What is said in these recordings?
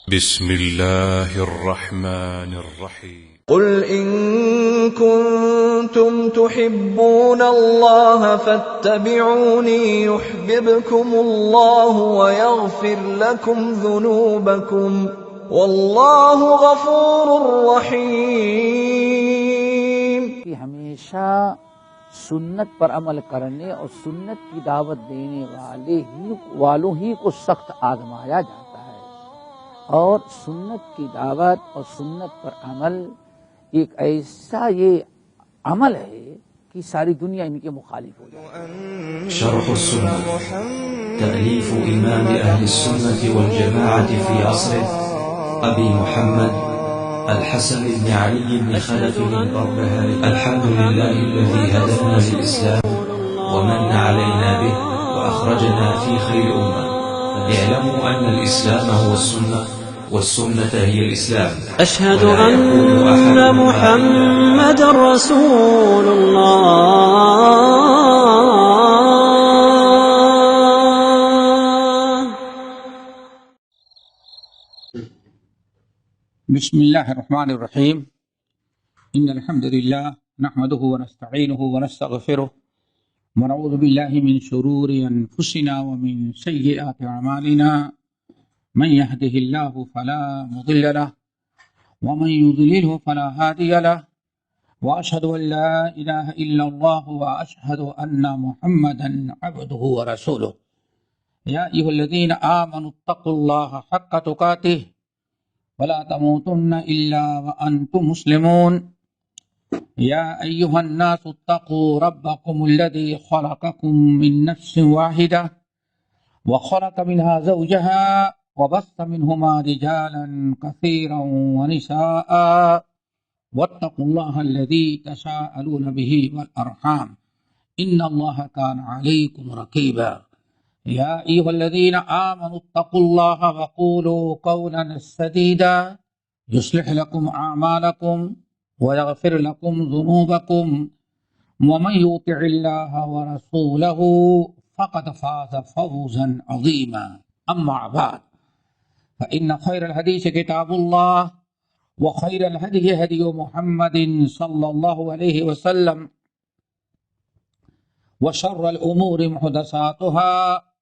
بسم الله الرحمن الرحيم قل إن كنتم تحبون الله فاتبعوني يحببكم الله ويغفر لكم ذنوبكم والله غفور رحيم. ہمیشہ سنت پر عمل کرنے اور سنت کی دعوت دینے والوں ہی کو سخت آزمایا جاتا ہے، اور سنت کی دعوت اور سنت پر عمل ایک ایسا یہ عمل ہے کہ ساری دنیا ان کے مخالف ہو جائے. شرح السنة تأليف إمام أهل السنة والجماعة في عصره أبي محمد الحسن بن علي بن خلف البربهاري. الحمد لله الذي هدانا للإسلام ومن علينا به وأخرجنا في خير أمة. اعلموا أن الإسلام هو السنة والسنة هي الإسلام. أشهد أن محمد رسول الله. بسم الله الرحمن الرحيم. إن الحمد لله نحمده ونستعينه ونستغفره ونعوذ بالله من شرور أنفسنا ومن سيئات أعمالنا. من يهده الله فلا مضل له ومن يضلله فلا هادي له وأشهد أن لا إله إلا الله وأشهد أن محمدا عبده ورسوله. يا أيها الذين آمنوا اتقوا الله حق تقاته ولا تموتن إلا وأنتم مسلمون. يا أيها الناس اتقوا ربكم الذي خلقكم من نفس واحدة وخلق منها زوجها وبث منهما رجالا كثيرا ونساء واتقوا الله الذي تساءلون به والأرحام إن الله كان عليكم رقيبا. يا أيها الذين آمنوا اتقوا الله وقولوا قولا سديدا يصلح لكم أعمالكم ويغفر لكم ذنوبكم ومن يطع الله ورسوله فقد فاز فوزا عظيما. أما بعد فإن خير الحديث كتاب الله وخير الهدي هدي محمد صلى الله عليه وسلم وشر الأمور محدثاتها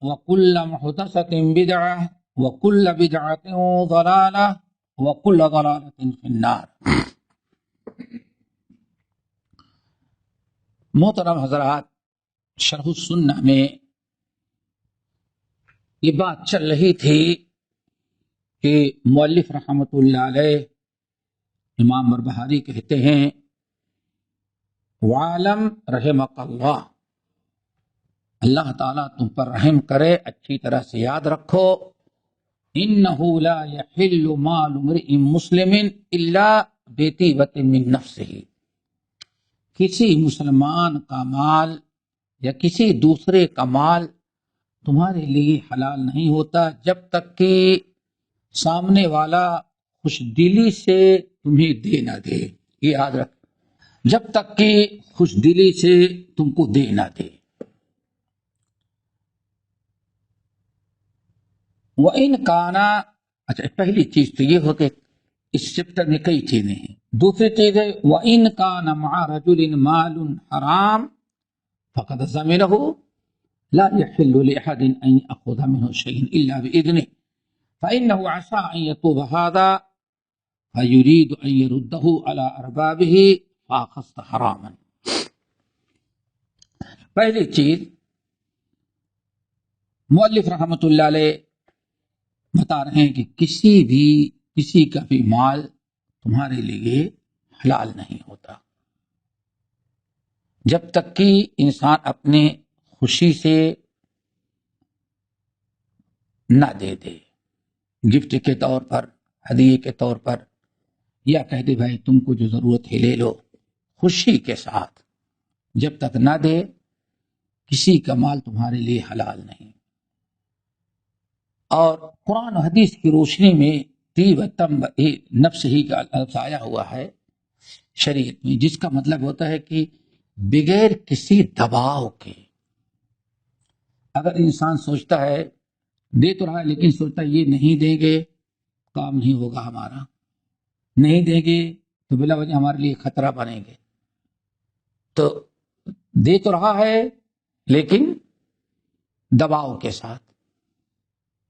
وكل محدثة بدعة وكل بدعة ضلالة وكل ضلالة في النار. محترم حضرات، شرح السنہ میں یہ بات چل رہی تھی کہ مؤلف رحمۃ اللہ علیہ امام بربہاری کہتے ہیں وعلم رحمک اللہ، اللہ تعالیٰ تم پر رحم کرے، اچھی طرح سے یاد رکھو، انہ لا یحل مال امرئ مسلم الا بطیبۃ من نفسہ، کسی مسلمان کا مال یا کسی دوسرے کا مال تمہارے لیے حلال نہیں ہوتا جب تک کہ سامنے والا خوش دلی سے تمہیں دے نہ دے. یہ یاد رکھ، جب تک کہ خوش دلی سے تم کو دے نہ دے. وَإِنْ كَانَ، اچھا پہلی چیز تو یہ ہو کہ اس چیپٹر میں کئی چیزیں ہیں. دوسری چیز ہے وَإِنْ كَانَ مَعَ رَجُلٍ مَالٌ حَرَامٌ فَقَدْ ضَمِنَهُ لَا يَحِلُّ لِأَحَدٍ أَنْ يَأْخُذَ مِنْهُ شَيْءٍ إِلَّا بِإِذْنِهِ فَإِنَّهُ عَسَىٰ أَنْ يَتُوبَ هَذَا فَيُرِيدُ أَنْ يَرُدَّهُ عَلَىٰ أَرْبَابِهِ فَأَخَذْتَ حَرَامًا. پہلی چیز مؤلف رحمۃ اللہ علیہ بتا رہے ہیں کہ کسی کا بھی مال تمہارے لیے حلال نہیں ہوتا جب تک کہ انسان اپنے خوشی سے نہ دے دے، گفٹ کے طور پر، ہدیے کے طور پر، یا کہہ دے بھائی تم کو جو ضرورت ہے لے لو، خوشی کے ساتھ جب تک نہ دے کسی کا مال تمہارے لیے حلال نہیں. اور قرآن و حدیث کی روشنی میں طیبۃ نفس ہی کا لفظ آیا ہوا ہے شریعت میں، جس کا مطلب ہوتا ہے کہ بغیر کسی دباؤ کے. اگر انسان سوچتا ہے دے تو رہا ہے لیکن سوچتا ہے یہ نہیں دیں گے کام نہیں ہوگا ہمارا، نہیں دیں گے تو بلا وجہ ہمارے لیے خطرہ بنیں گے. تو دے تو رہا ہے لیکن دباؤ کے ساتھ،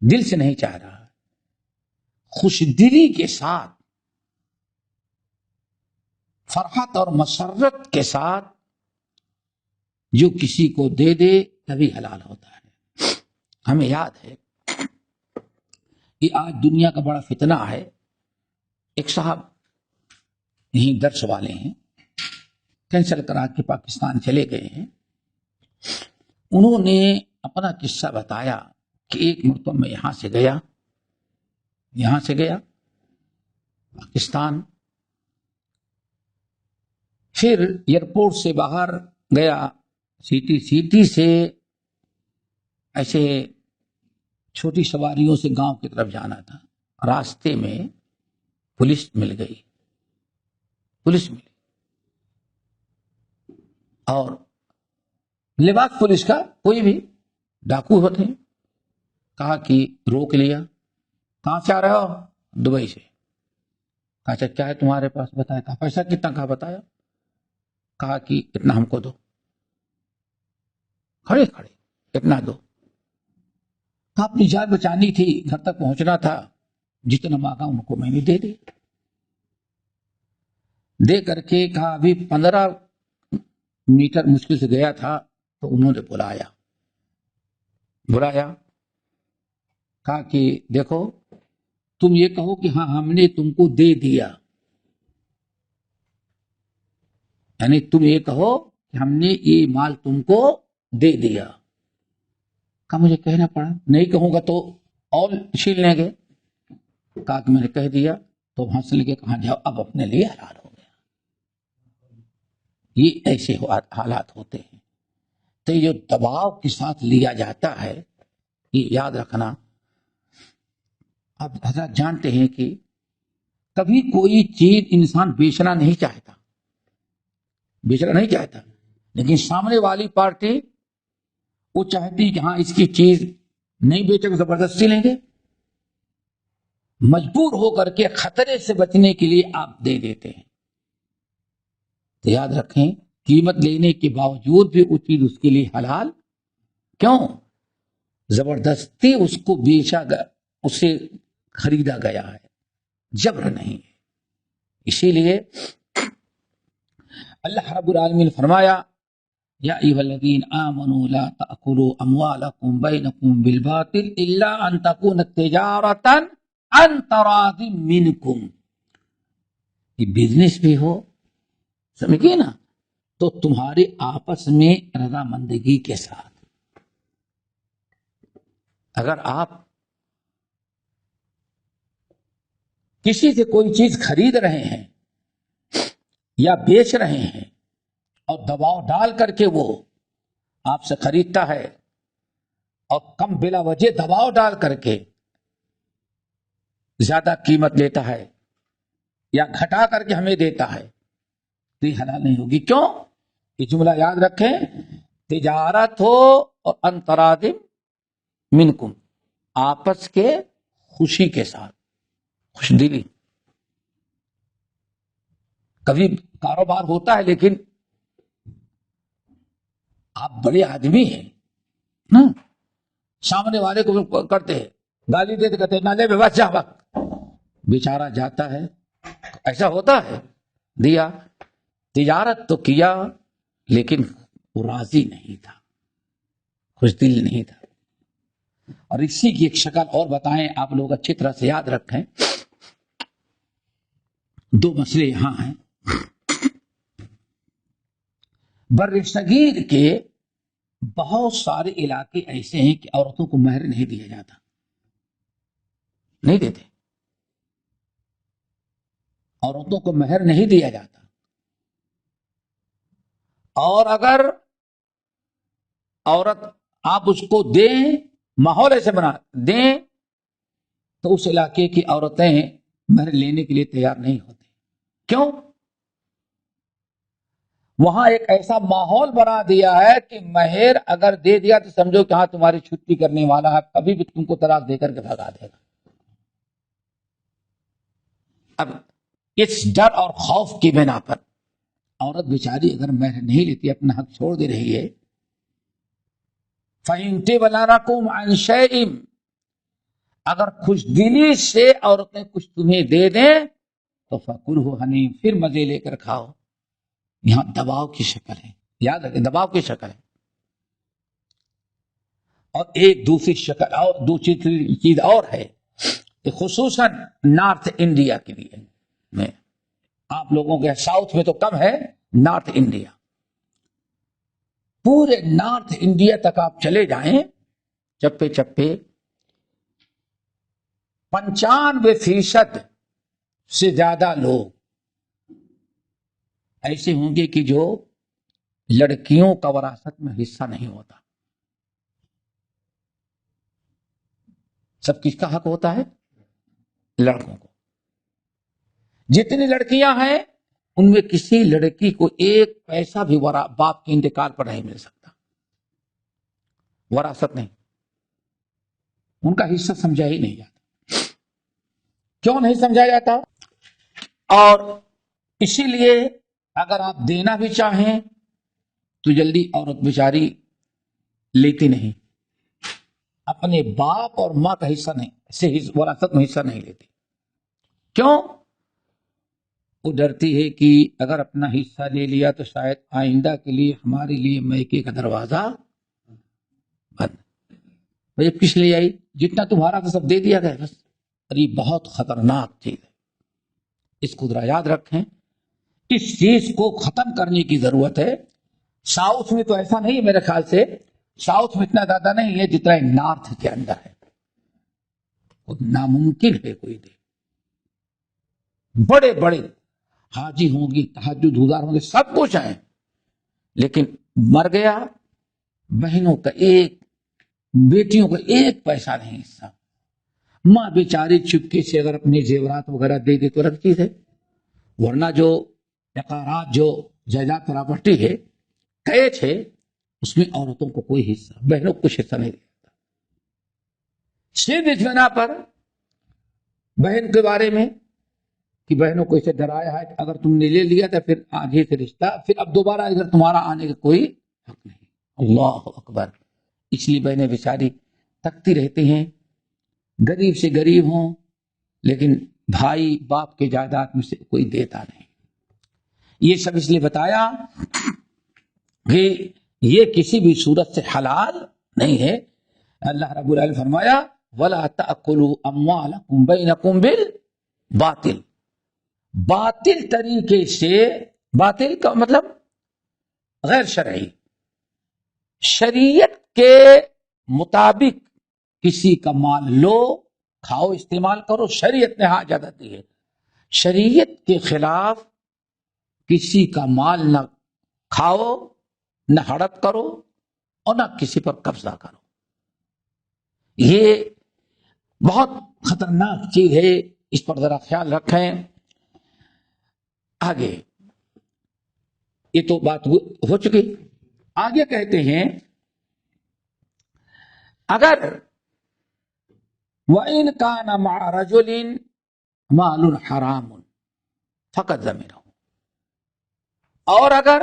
دل سے نہیں چاہ رہا، خوش دلی کے ساتھ، فرحت اور مسرت کے ساتھ جو کسی کو دے دے تبھی حلال ہوتا ہے. ہمیں یاد ہے کہ آج دنیا کا بڑا فتنہ ہے. ایک صاحب یہیں درس والے ہیں، کینسل کرا کے پاکستان چلے گئے ہیں. انہوں نے اپنا قصہ بتایا کہ ایک مرتبہ میں یہاں سے گیا پاکستان، پھر ایئرپورٹ سے باہر گیا، سیٹی سے ایسے چھوٹی سواریوں سے گاؤں کی طرف جانا تھا. راستے میں پولیس ملی اور لباس پولیس کا، کوئی بھی ڈاکو ہوتے ہیں. کہا کہ روک لیا، کہاں سے آ رہے ہو؟ دبئی سے. کہا اچھا کیا ہے تمہارے پاس؟ بتایا. کہا پیسہ کتنا؟ کہا بتایا. کہا کہ اتنا ہم کو دو. کھڑے اتنا دو. کہا اپنی جان بچانی تھی، گھر تک پہنچنا تھا، جتنا مانگا ان کو میں نے دے دے کر کے. کہا ابھی 15 میٹر مشکل سے گیا تھا تو انہوں نے بلایا. کہا کہ دیکھو تم یہ کہو کہ ہاں ہم نے تم کو دے دیا، یعنی تم یہ کہو کہ ہم نے یہ مال تم کو دے دیا. کہا مجھے کہنا پڑا، نہیں کہوں گا تو اور چھین لیں گے. کہا کہ میں نے کہہ دیا. تو ہنسنے لگے. کہاں جاؤ، اب اپنے لیے حلال ہو گیا. یہ ایسے حالات ہوتے ہیں. تو یہ جو دباؤ کے ساتھ لیا جاتا ہے، یہ یاد رکھنا. اب حضرت جانتے ہیں کہ کبھی کوئی چیز انسان بیچنا نہیں چاہتا، لیکن سامنے والی پارٹی وہ چاہتی کہ ہاں اس کی چیز نہیں بیچے گا، زبردستی لیں گے. مجبور ہو کر کے خطرے سے بچنے کے لیے آپ دے دیتے ہیں. تو یاد رکھیں قیمت لینے کے باوجود بھی وہ چیز اس کے لیے حلال کیوں؟ زبردستی اس کو بیچا گیا، اسے خریدا گیا ہے، جبر نہیں ہے. اسی لیے اللہ رب العالمین نے فرمایا یا ایھا الذین آمنوا لا تأکلوا اموالکم بینکم بالباطل الا ان تکون تجارۃ عن تراض منکم. یہ بزنس بھی ہو، سمجھیے نا، تو تمہارے آپس میں رضامندگی کے ساتھ. اگر آپ کسی سے کوئی چیز خرید رہے ہیں یا بیچ رہے ہیں اور دباؤ ڈال کر کے وہ آپ سے خریدتا ہے اور کم بلا وجہ دباؤ ڈال کر کے زیادہ قیمت لیتا ہے یا گھٹا کر کے ہمیں دیتا ہے تو یہ حلال نہیں ہوگی. کیوں؟ یہ جملہ یاد رکھیں، تجارت ہو اور عن تراض منکم، آپس کے خوشی کے ساتھ، خوش دلی. کبھی کاروبار ہوتا ہے لیکن آپ بڑے آدمی ہیں نا، سامنے والے کو کرتے ہیں، گالی دیتے کہتے نہ لے بس جا، وقت بیچارہ جاتا ہے. ایسا ہوتا ہے، دیا، تجارت تو کیا لیکن وہ راضی نہیں تھا، خوش دل نہیں تھا. اور اسی کی ایک شکل اور بتائیں، آپ لوگ اچھی طرح سے یاد رکھیں. 2 مسئلے یہاں ہیں. بر صغیر کے بہت سارے علاقے ایسے ہیں کہ عورتوں کو مہر نہیں دیا جاتا، نہیں دیتے، عورتوں کو مہر نہیں دیا جاتا. اور اگر عورت آپ اس کو دیں، ماحول ایسے بنا دیں، تو اس علاقے کی عورتیں مہر لینے کے لیے تیار نہیں ہوتی. کیوں؟ وہاں ایک ایسا ماحول بنا دیا ہے کہ مہر اگر دے دیا تو سمجھو کہ ہاں تمہاری چھٹی کرنے والا ہے، کبھی بھی تم کو طلاق دے کر کے بھگا دے گا. اب اس ڈر اور خوف کی بنا پر عورت بیچاری اگر مہر نہیں لیتی، اپنا حق چھوڑ دے رہی ہے، فَإِن تِبْنَ لَكُمْ عَنْ شَيْءٍ، اگر خوش دلی سے عورتیں کچھ تمہیں دے دیں تو فَكُلْهُ حَنِيًّا، پھر مزے لے کر کھاؤ. یہاں دباؤ کی شکل ہے، یاد رکھیں دباؤ کی شکل ہے. اور ایک دوسری شکل اور دوسری چیز اور ہے، خصوصاً نارتھ انڈیا کے لیے میں، آپ لوگوں کے ساؤتھ میں تو کم ہے، نارتھ انڈیا، پورے نارتھ انڈیا تک آپ چلے جائیں، چپے چپے 95% سے زیادہ لوگ ایسے ہوں گے کہ جو لڑکیوں کا وراثت میں حصہ نہیں ہوتا. سب کس کا حق ہوتا ہے؟ لڑکوں کو. جتنی لڑکیاں ہیں ان میں کسی لڑکی کو ایک پیسہ بھی باپ کے انتقال پر نہیں مل سکتا، وراثت نہیں، ان کا حصہ سمجھا ہی نہیں جاتا. کیوں نہیں سمجھا جاتا؟ اور اسی لیے اگر آپ دینا بھی چاہیں تو جلدی عورت بیچاری لیتی نہیں، اپنے باپ اور ماں کا حصہ نہیں، سے وراثت میں حصہ نہیں لیتی. کیوں؟ وہ ڈرتی ہے کہ اگر اپنا حصہ لے لیا تو شاید آئندہ کے لیے ہمارے لیے میکے کا دروازہ بند. بھائی کس لیے آئی؟ جتنا تمہارا تو سب دے دیا گیا بس. اور یہ بہت خطرناک چیز ہے، اس کو ذرا یاد رکھیں. اس چیز کو ختم کرنے کی ضرورت ہے. ساؤتھ میں تو ایسا نہیں ہے، میرے خیال سے ساؤتھ میں اتنا زیادہ نہیں ہے جتنا نارتھ کے اندر ہے. ناممکن ہے کوئی دے. بڑے بڑے حاجی ہوں گی، تہجد گزار ہوں گے، سب کچھ ہیں، لیکن مر گیا بہنوں کا ایک، بیٹیوں کا ایک پیسہ نہیں حصہ. ماں بیچاری چپکے سے اگر اپنے زیورات وغیرہ دے دے تو الگ چیز ہے، ورنہ جو عقارات، جو جائیداد پراپرٹی ہے، قید ہے، اس میں عورتوں کو کوئی حصہ، بہنوں کو کچھ حصہ نہیں دیتا. صرف اس بنا پر بہن کے بارے میں کہ بہنوں کو اسے ڈرایا ہے کہ اگر تم نے لے لیا تو پھر آج ہی سے رشتہ، پھر اب دوبارہ ادھر تمہارا آنے کا کوئی حق نہیں. اللہ اکبر. اس لیے بہنیں بیچاری تکتی رہتی ہیں، غریب سے غریب ہوں لیکن بھائی باپ کے جائیداد میں سے کوئی دیتا نہیں. یہ سب اس لیے بتایا کہ یہ کسی بھی صورت سے حلال نہیں ہے. اللہ رب العالمین فرمایا وَلَا تَأْكُلُوا أَمْوَالَكُمْ بَيْنَكُمْ بِالْبَاطِلِ، باطل طریقے سے، باطل کا مطلب غیر شرعی، شریعت کے مطابق کسی کا مال لو، کھاؤ، استعمال کرو، شریعت نے اجازت دی ہے. شریعت کے خلاف کسی کا مال نہ کھاؤ، نہ ہڑپ کرو اور نہ کسی پر قبضہ کرو. یہ بہت خطرناک چیز ہے، اس پر ذرا خیال رکھیں. آگے یہ تو بات ہو چکی. آگے کہتے ہیں اگر وَإِنْ كَانَ مَعَ رَجُلٍ مَالٌ حَرَامٌ فَقَدْ ضَمِنَهُ، اور اگر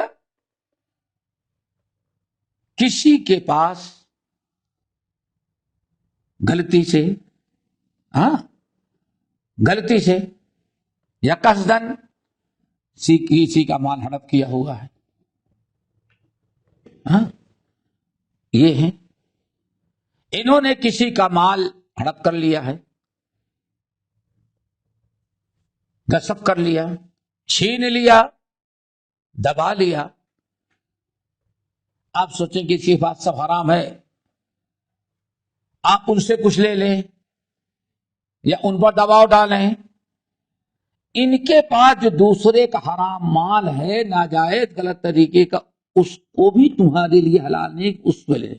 کسی کے پاس غلطی سے یا قصدن کسی کا مال ہڑپ کیا ہوا ہے، یہ ہیں، انہوں نے کسی کا مال ہڑپ کر لیا ہے، غصب کر لیا، چھین لیا، دبا لیا. آپ سوچیں کہ اس کے پاس سب حرام ہے، آپ ان سے کچھ لے لیں یا ان پر دباؤ ڈالیں. ان کے پاس جو دوسرے کا حرام مال ہے، ناجائز غلط طریقے کا، اس کو بھی تمہارے لیے حلال نہیں، اس پہ لے.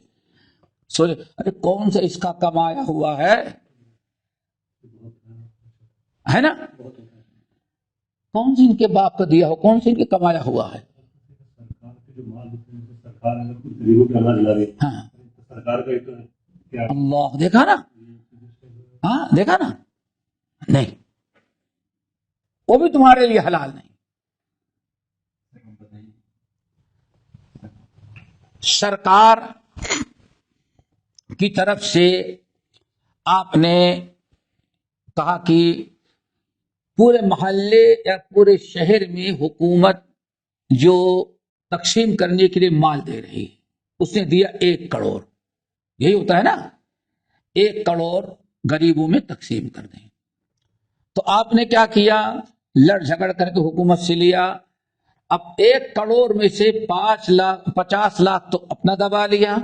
سوچے ارے کون سا اس کا کمایا ہوا ہے نا، کون سے ان کے باپ کا دیا ہو، کون سے ان کے کمایا ہوا ہے. ہاں اللہ، دیکھا نا، ہاں دیکھا نا. نہیں، وہ بھی تمہارے لیے حلال نہیں. سرکار کی طرف سے آپ نے کہا کہ پورے محلے یا پورے شہر میں حکومت جو تقسیم کرنے کے لیے مال دے رہی ہے، اس نے دیا 1 کروڑ. یہی ہوتا ہے نا، 1 کروڑ غریبوں میں تقسیم کر دیں. تو آپ نے کیا کیا؟ لڑ جھگڑ کر کے حکومت سے لیا. اب 1 کروڑ میں سے 50 لاکھ تو اپنا دبا لیا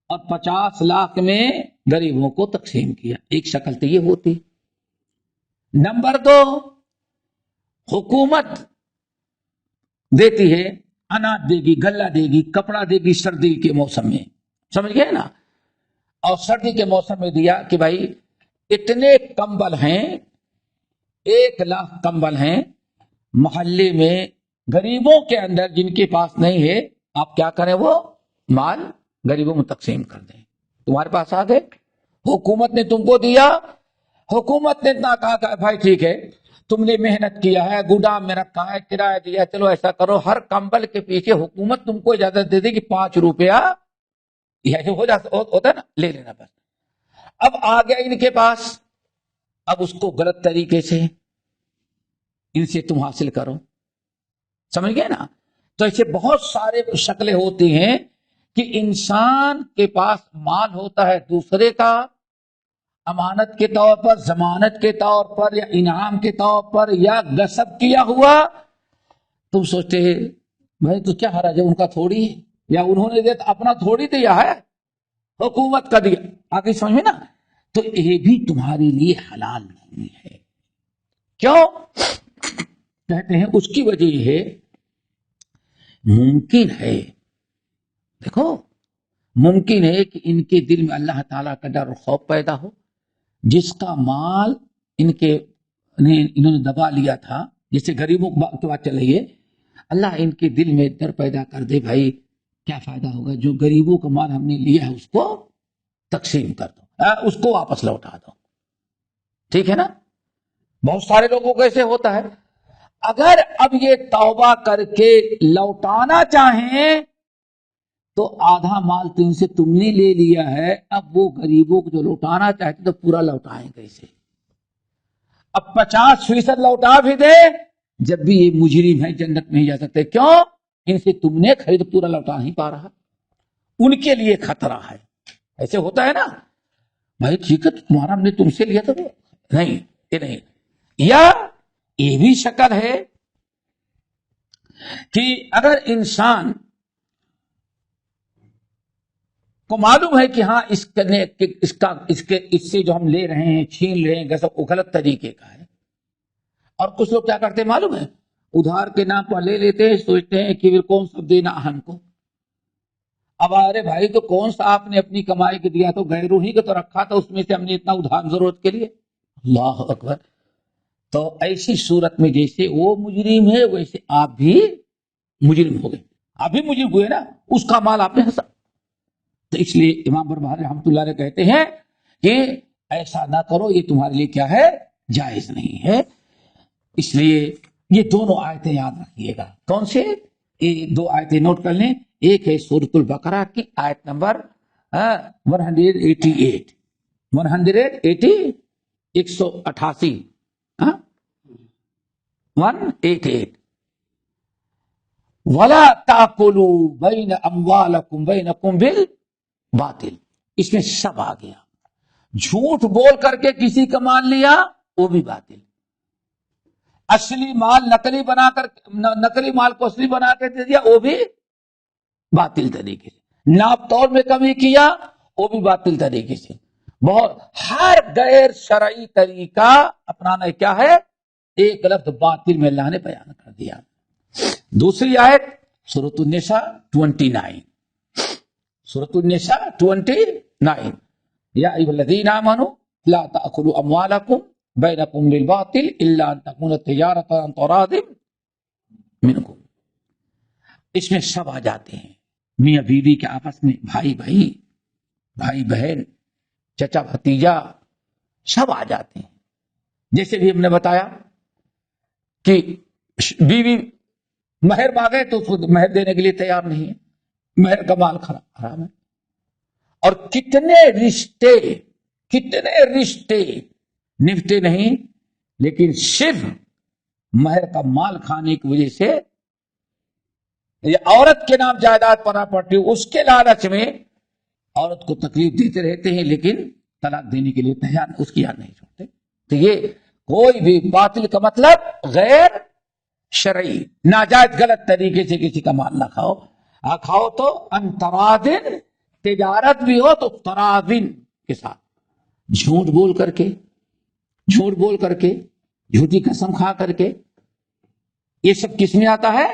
اور 50 لاکھ میں غریبوں کو تقسیم کیا. ایک شکل تو یہ ہوتی. نمبر 2، حکومت دیتی ہے، اناج دے گی، غلہ دے گی، کپڑا دے گی سردی کے موسم میں، سمجھ گئے نا. اور سردی کے موسم میں دیا کہ بھائی اتنے کمبل ہیں، 1 لاکھ کمبل ہیں محلے میں، غریبوں کے اندر جن کے پاس نہیں ہے، آپ کیا کریں، وہ مال غریبوں میں تقسیم کر دیں. تمہارے پاس آ گئے، حکومت نے تم کو دیا. حکومت نے اتنا کہا کہ بھائی ٹھیک ہے، تم نے محنت کیا ہے، گودام میں رکھا ہے، کرایہ دیا، چلو ایسا کرو، ہر کمبل کے پیچھے حکومت تم کو اجازت دے دے کہ 5 روپیہ ہوتا ہے نا، لے لینا بس. اب آ گیا ان کے پاس، اب اس کو غلط طریقے سے ان سے تم حاصل کرو، سمجھ گئے نا. تو ایسے بہت سارے شکلیں ہوتی ہیں کہ انسان کے پاس مال ہوتا ہے دوسرے کا، امانت کے طور پر، ضمانت کے طور پر، یا انعام کے طور پر، یا غصب کیا ہوا. تم سوچتے ہیں بھائی تو کیا حرج ہے، ان کا تھوڑی ہے، یا انہوں نے دیا اپنا تھوڑی دیا ہے، حکومت کا دیا. آگے سمجھ میں نا. تو یہ بھی تمہارے لیے حلال نہیں ہے. کیوں کہتے ہیں؟ اس کی وجہ یہ ہے، ممکن ہے، دیکھو، ممکن ہے کہ ان کے دل میں اللہ تعالیٰ کا ڈر و خوف پیدا ہو. جس کا مال انہوں نے دبا لیا تھا، جیسے غریبوں کی بات چل رہی ہے، اللہ ان کے دل میں ڈر پیدا کر دے، بھائی کیا فائدہ ہوگا، جو غریبوں کا مال ہم نے لیا ہے اس کو تقسیم کر دو، اس کو واپس لوٹا دو. ٹھیک ہے نا. بہت سارے لوگوں کو ایسے ہوتا ہے. اگر اب یہ توبہ کر کے لوٹانا چاہیں تو آدھا مال تو ان سے تم نے لے لیا ہے، اب وہ غریبوں کو جو لوٹانا چاہتے تو پورا لوٹائیں کیسے؟ اب 50% لوٹا بھی دے، جب بھی یہ مجرم ہے جنت میں ہی جا سکتے. کیوں؟ ان سے تم نے خرید پورا لوٹا نہیں پا رہا، ان کے لیے خطرہ ہے. ایسے ہوتا ہے نا، بھائی ٹھیک ہے تمہارا ہم نے تم سے لیا تھا، نہیں یہ نہیں. یا یہ بھی شکل ہے کہ اگر انسان کو معلوم ہے کہ ہاں اس سے جو ہم لے رہے ہیں، چھین رہے ہیں، وہ غلط طریقے کا ہے. اور کچھ لوگ کیا کرتے ہیں معلوم ہے، ادھار کے نام پر لے لیتے ہیں، سوچتے ہیں کہ پھر کون سا دینا ہم کو. اب ارے بھائی تو کون سا آپ نے اپنی کمائی کے دیا، تو غیروں ہی کا تو رکھا تھا، اس میں سے ہم نے اتنا ادھار ضرورت کے لیے. اللہ اکبر. تو ایسی صورت میں جیسے وہ مجرم ہے ویسے آپ بھی مجرم ہو گئے، آپ بھی مجرم ہوئے نا، اس کا مال آپ نے ہنسا. تو اس لیے امام بربہاری رحمۃ اللہ علیہ کہتے ہیں کہ ایسا نہ کرو، یہ تمہارے لیے کیا ہے، جائز نہیں ہے. اس لیے یہ دونوں آیتیں یاد رکھیے گا. کون سے؟ یہ 2 آیتیں نوٹ کر لیں. ایک ہے سورۃ البقرہ کی آیت نمبر 188 188 188 وَلَا تَأْكُلُوا بَيْنَ أَمْوَالَكُمْ بَيْنَكُمْ بِالْبَاطِلِ. اس میں سب آ گیا. جھوٹ بول کر کے کسی کا مال لیا وہ بھی باطل، اصلی مال نقلی مال کو اصلی بنا کے دے دیا وہ بھی باطل طریقے سے، ناپ توڑ میں کمی کیا وہ بھی باطل طریقے سے. بہت ہر غیر شرعی طریقہ اپنانا کیا ہے، ایک لفظ باطل میں اللہ نے بیان کر دیا. دوسری آیت سورۃ النساء 29، سورۃ النساء 29، یا ایھا الذین آمنوا لا تأکلوا اموالکم بینکم بالباطل الا ان تکون تجارۃ عن تراض منکم. اس میں سب آ جاتے ہیں، میاں بیوی کے آپس میں، بھائی بہن، چچا بھتیجا، سب آ جاتے ہیں. جیسے بھی ہم نے بتایا کہ بیوی مہر مانگے تو اس کو مہر دینے کے لیے تیار نہیں ہے، مہر کا مال حرام ہے. اور کتنے رشتے نبھتے نہیں، لیکن صرف مہر کا مال کھانے کی وجہ سے یہ عورت کے نام جائیداد پراپرٹی، اس کے لالچ میں عورت کو تکلیف دیتے رہتے ہیں، لیکن طلاق دینے کے لیے تیار اس کی یاد نہیں چھوڑتے. تو یہ کوئی بھی باطل کا مطلب غیر شرعی، ناجائز غلط طریقے سے کسی کا مال نہ کھاؤ تو انترادن، تجارت بھی ہو تو ترادن کے ساتھ، جھوٹ بول کر کے جھوٹی قسم کھا کر کے، یہ سب کس میں آتا ہے؟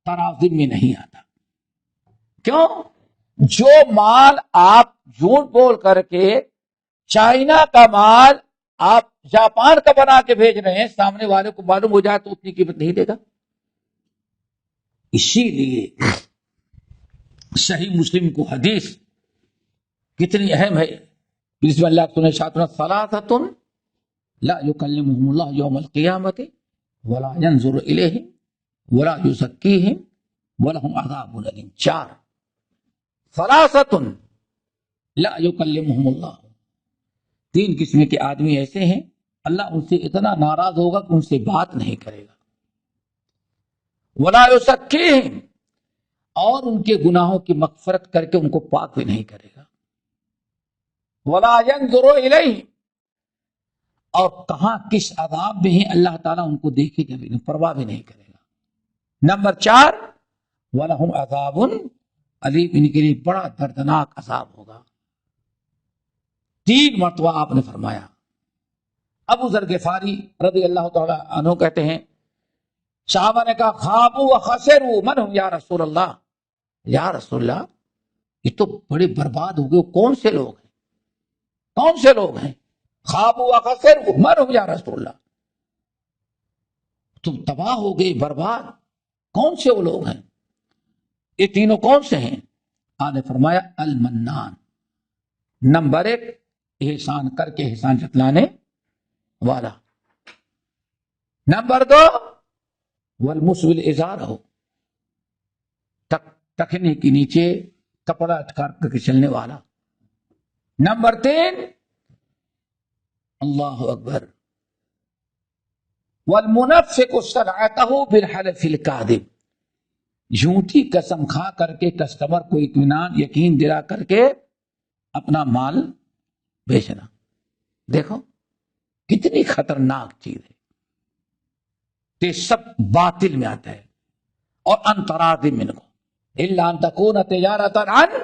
ترادن میں نہیں آتا. کیوں؟ جو مال آپ جھوٹ بول کر کے چائنا کا مال آپ جاپان کا بنا کے بھیج رہے ہیں، سامنے والے کو معلوم ہو جائے تو اتنی قیمت نہیں دے گا. اسی لیے صحیح مسلم کو حدیث کتنی اہم ہے، جس میں اللہ سنے شاطر ثلاثۃ لا یکلمہم اللہ یوم القیامۃ ولا ینظر الیہم ولا یزکیہم ولہم عذاب علیم. 4 ثلاثۃ لا یکلمہم اللہ، 3 قسم کے آدمی ایسے ہیں اللہ ان سے اتنا ناراض ہوگا کہ ان سے بات نہیں کرے گا. ولا یزکیہم، اور ان کے گناہوں کی مغفرت کر کے ان کو پاک بھی نہیں کرے گا. ولا ینظر الیہم، اور کہاں کس عذاب میں ہیں اللہ تعالیٰ ان کو دیکھے گا بھی نہیں، پرواہ بھی نہیں کرے گا. نمبر 4 وَلَهُمْ عَذَابٌ علیم، ان کے لیے بڑا دردناک عذاب ہوگا. 3 مرتبہ آپ نے فرمایا. ابو ذر غفاری رضی اللہ تعالیٰ عنہ کہتے ہیں صحابہ نے کہا خابوا وخسروا من ہم یا رسول اللہ، یا رسول اللہ یہ تو بڑے برباد ہو گئے، کون سے لوگ ہیں؟ خابوا وخسروا من ہم یا رسول اللہ، تم تباہ ہو گئے، برباد، کون سے وہ لوگ ہیں؟ یہ تینوں کون سے ہیں؟ آپ نے فرمایا المنان، نمبر 1 احسان کر کے احسان جتلانے والا. نمبر 2 والمسبل ازار ہو، ٹخنے کے نیچے کپڑا اٹکار کر کے چلنے والا. نمبر 3 اللہ اکبر والمنفق صلعته بالحلف الكاذب، جھوٹی قسم کھا کر کے کسٹمر کو اطمینان یقین دلا کر کے اپنا مال بیچنا. دیکھو کتنی خطرناک چیز ہے. یہ سب باطل میں آتا ہے. اور ان تراض منکم الا ان تکون تجارۃ عن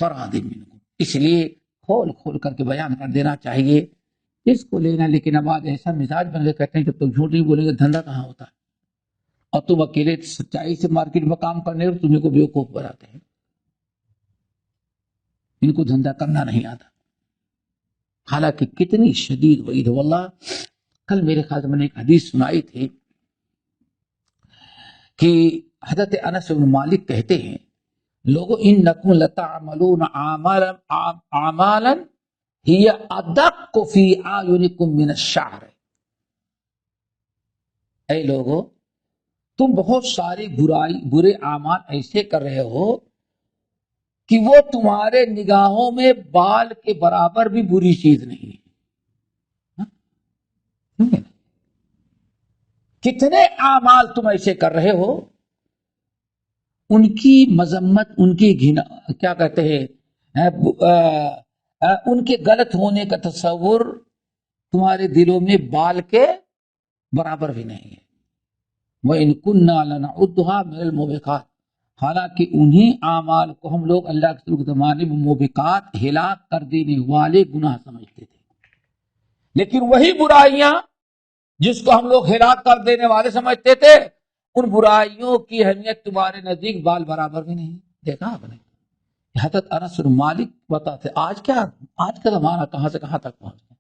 تراض منکم، اس لیے کھول کر کے بیان کر دینا چاہیے اس کو لینا. لیکن اب آج ایسا مزاج بن گیا، کہتے ہیں جب تم جھوٹ نہیں بولیں گے دھندا کہاں ہوتا ہے، اور تم اکیلے سچائی سے مارکیٹ میں کام کرنے اور تمہیں کو بیوقوف بناتے ہیں. ان کو دھندا کرنا نہیں آتا. حالانکہ کتنی شدید وعید ہے. واللہ کل میرے خیال سے میں نے ایک حدیث سنائی تھی کہ حضرت انس بن مالک کہتے ہیں لوگوں انکم لتعملون اعمالا ہی ادق فی اعینکم من الشعر، اے لوگوں تم بہت سارے برے اعمال ایسے کر رہے ہو کہ وہ تمہارے نگاہوں میں بال کے برابر بھی بری چیز نہیں ہے. کتنے اعمال تم ایسے کر رہے ہو، ان کی مذمت، ان کی گھنا، کیا کہتے ہیں، ان کے غلط ہونے کا تصور تمہارے دلوں میں بال کے برابر بھی نہیں ہے. وَإِن كُنَّا لَنَعُدُّهَا مِنَ الْمُوبِقَاتِ، حالانکہ انہی اعمال کو ہم لوگ اللہ کے زمانے میں موبقات، ہلاک کر دینے والے گناہ سمجھتے تھے. لیکن وہی برائیاں جس کو ہم لوگ ہلاک کر دینے والے سمجھتے تھے، ان برائیوں کی اہمیت تمہارے نزدیک بال برابر بھی نہیں. دیکھا آپ نے حضرت انس بن مالک بتاتے آج کا زمانہ کہاں سے کہاں تک پہنچ گیا.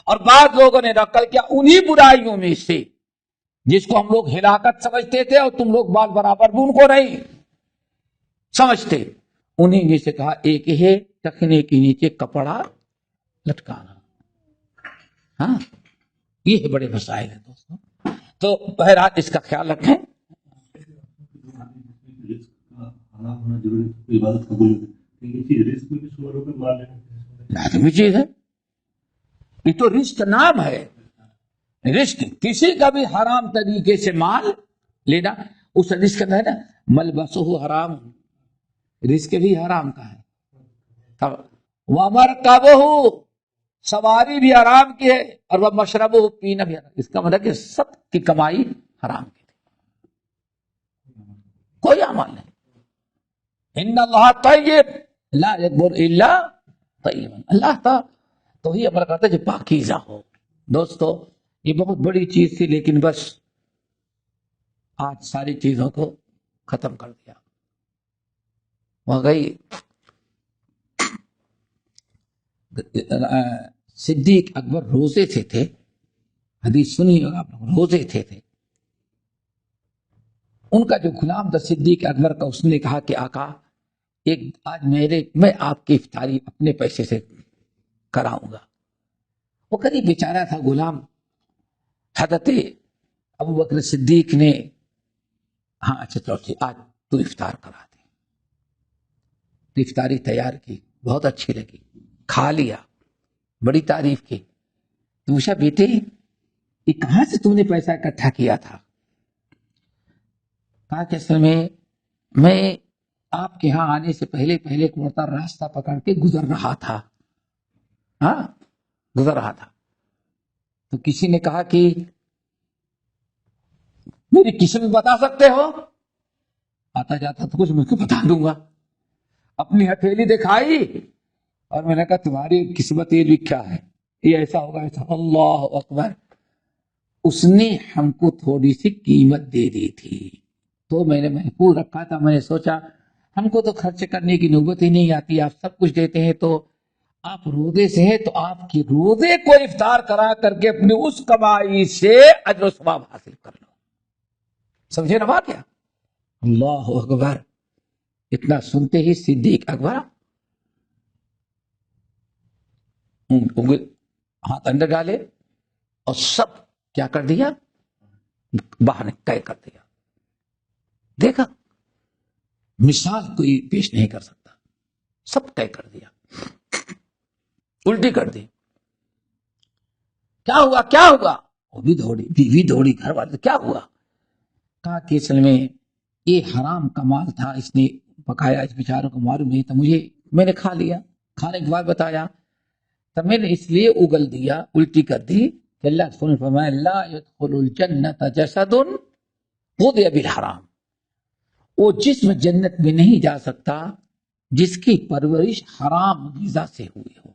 اور بعض لوگوں نے نقل کیا انہی برائیوں میں سے جس کو ہم لوگ ہلاکت سمجھتے تھے، اور تم لوگ بال برابر بھی ان کو نہیں سمجھتے، انہی میں سے کہا ایک ہے ٹخنے کے نیچے کپڑا لٹکانا. ہاں یہ بڑے مسائل ہیں دوستوں. تو بہرحال اس کا خیال رکھیں. لازمی چیز ہے، یہ تو رزق نام ہے. رزق کسی کا بھی حرام طریقے سے مال لینا، اس رزق کا ہے نا ملبسہ حرام، رزق بھی حرام کا ہے. وَمَرْكَبُهُ سواری بھی حرام کی ہے، اور وہ مشربہ پینا بھی حرام. اس کا مطلب کہ سب کی کمائی حرام کی تھی، کوئی عمل نہیں. ان اللہ طیب لا یقبل الا طیبا. اللہ تعالیٰ تو ہی عمل کرتا ہے جو پاکیزہ ہو. دوستو یہ بہت بڑی چیز تھی، لیکن بس آج ساری چیزوں کو ختم کر دیا. وہ گئی صدیق اکبر روزے سے تھے، حدیث سنی ہوگا آپ لوگ، روزے تھے. ان کا جو غلام تھا صدیق اکبر کا، اس نے کہا کہ آقا ایک آج میں آپ کی افطاری اپنے پیسے سے کراؤں گا. وہ قریب بیچارہ تھا غلام. حضرت ابو بکر صدیق نے ہاں اچھا چلو آج تو افطار کرا دے. افطاری تیار کی، بہت اچھی لگی، کھا لیا، بڑی تعریف کی. پوچھا بیٹے یہ کہاں سے تم نے پیسہ اکٹھا کیا تھا؟ کہا کہ اصل میں آپ کے ہاں آنے سے پہلے ایک مرتبہ راستہ پکڑ کے گزر رہا تھا. تو کسی نے کہا کہ میری قسمت بتا سکتے ہو؟ آتا جاتا تو کچھ میں کو بتا دوں گا. اپنی ہتھیلی دکھائی اور میں نے کہا تمہاری قسمت یہ لکھا ہے، یہ ایسا ہوگا ایسا. اللہ اکبر. اس نے ہم کو تھوڑی سی قیمت دے دی تھی تو میں نے محفوظ رکھا تھا. میں نے سوچا ہم کو تو خرچ کرنے کی نوبت ہی نہیں آتی، آپ سب کچھ دیتے ہیں، تو آپ روزے سے ہیں تو آپ کی روزے کو افطار کرا کر کے اپنی اس کمائی سے اجر و ثواب حاصل کر لو. سمجھے نا بات کیا؟ اللہ اکبر. اتنا سنتے ہی صدیق اکبر ہاتھ اندر ڈالے اور سب کیا کر دیا، باہر طے کر دیا. دیکھا مثال کوئی پیش نہیں کر سکتا، سب طے کر دیا، الٹی کر دی. کیا ہوا؟ وہ بھی دوڑی، بیوی دوڑی، گھر والے. کیا ہوا؟ کہا کہ اصل میں یہ حرام کا مال تھا، اس نے پکایا، اس بیچاروں کو معلوم نہیں تھا، میں نے کھا لیا. کھانے کے بعد بتایا تو میں نے اس لیے اگل دیا، الٹی کر دی کہ اللہ نے فرمایا لا يدخل الجنت جسد غذي بالحرام. وہ جسم جنت میں نہیں جا سکتا جس کی پرورش حرام غذا سے ہوئی ہو.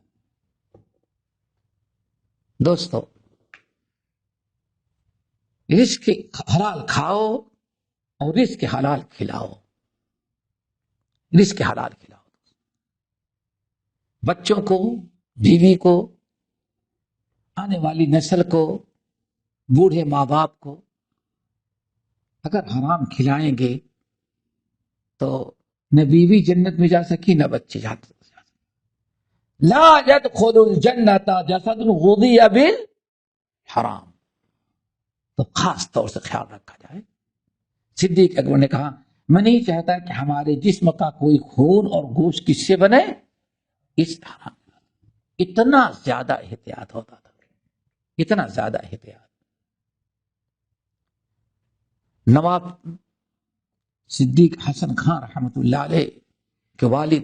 دوستو رزق حلال کھاؤ اور رزق حلال کھلاؤ. رزق حلال کھلاؤ بچوں کو، بیوی کو، آنے والی نسل کو، بوڑھے ماں باپ کو. اگر حرام کھلائیں گے تو نہ بیوی جنت میں جا سکی نہ بچے جا سکتے. لا يدخل الجنت جسد غذي بالحرام. تو خاص طور سے خیال رکھا جائے. صدیق اکبر نے کہا میں نہیں چاہتا کہ ہمارے جسم کا کوئی خون اور گوشت کس سے بنے، اس حرام. اتنا زیادہ احتیاط ہوتا تھا، اتنا زیادہ احتیاط. نواب صدیق حسن خان رحمۃ اللہ علیہ کے والد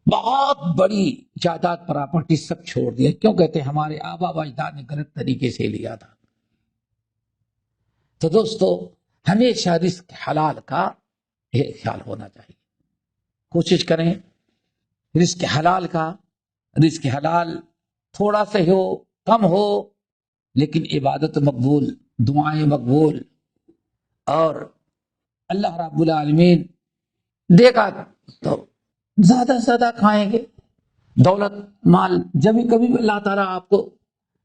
بہت بڑی جائیداد پراپرٹی سب چھوڑ دیا. کیوں کہتے ہیں ہمارے آبا و اجداد نے غلط طریقے سے لیا تھا. تو دوستو ہمیشہ رزق حلال کا خیال ہونا چاہیے. کوشش کریں رزق حلال کا. رزق حلال تھوڑا سا ہو، کم ہو، لیکن عبادت مقبول، دعائیں مقبول. اور اللہ رب العالمین دے گا تو زیادہ سے زیادہ کھائیں گے. دولت مال جب کبھی اللہ تعالیٰ آپ کو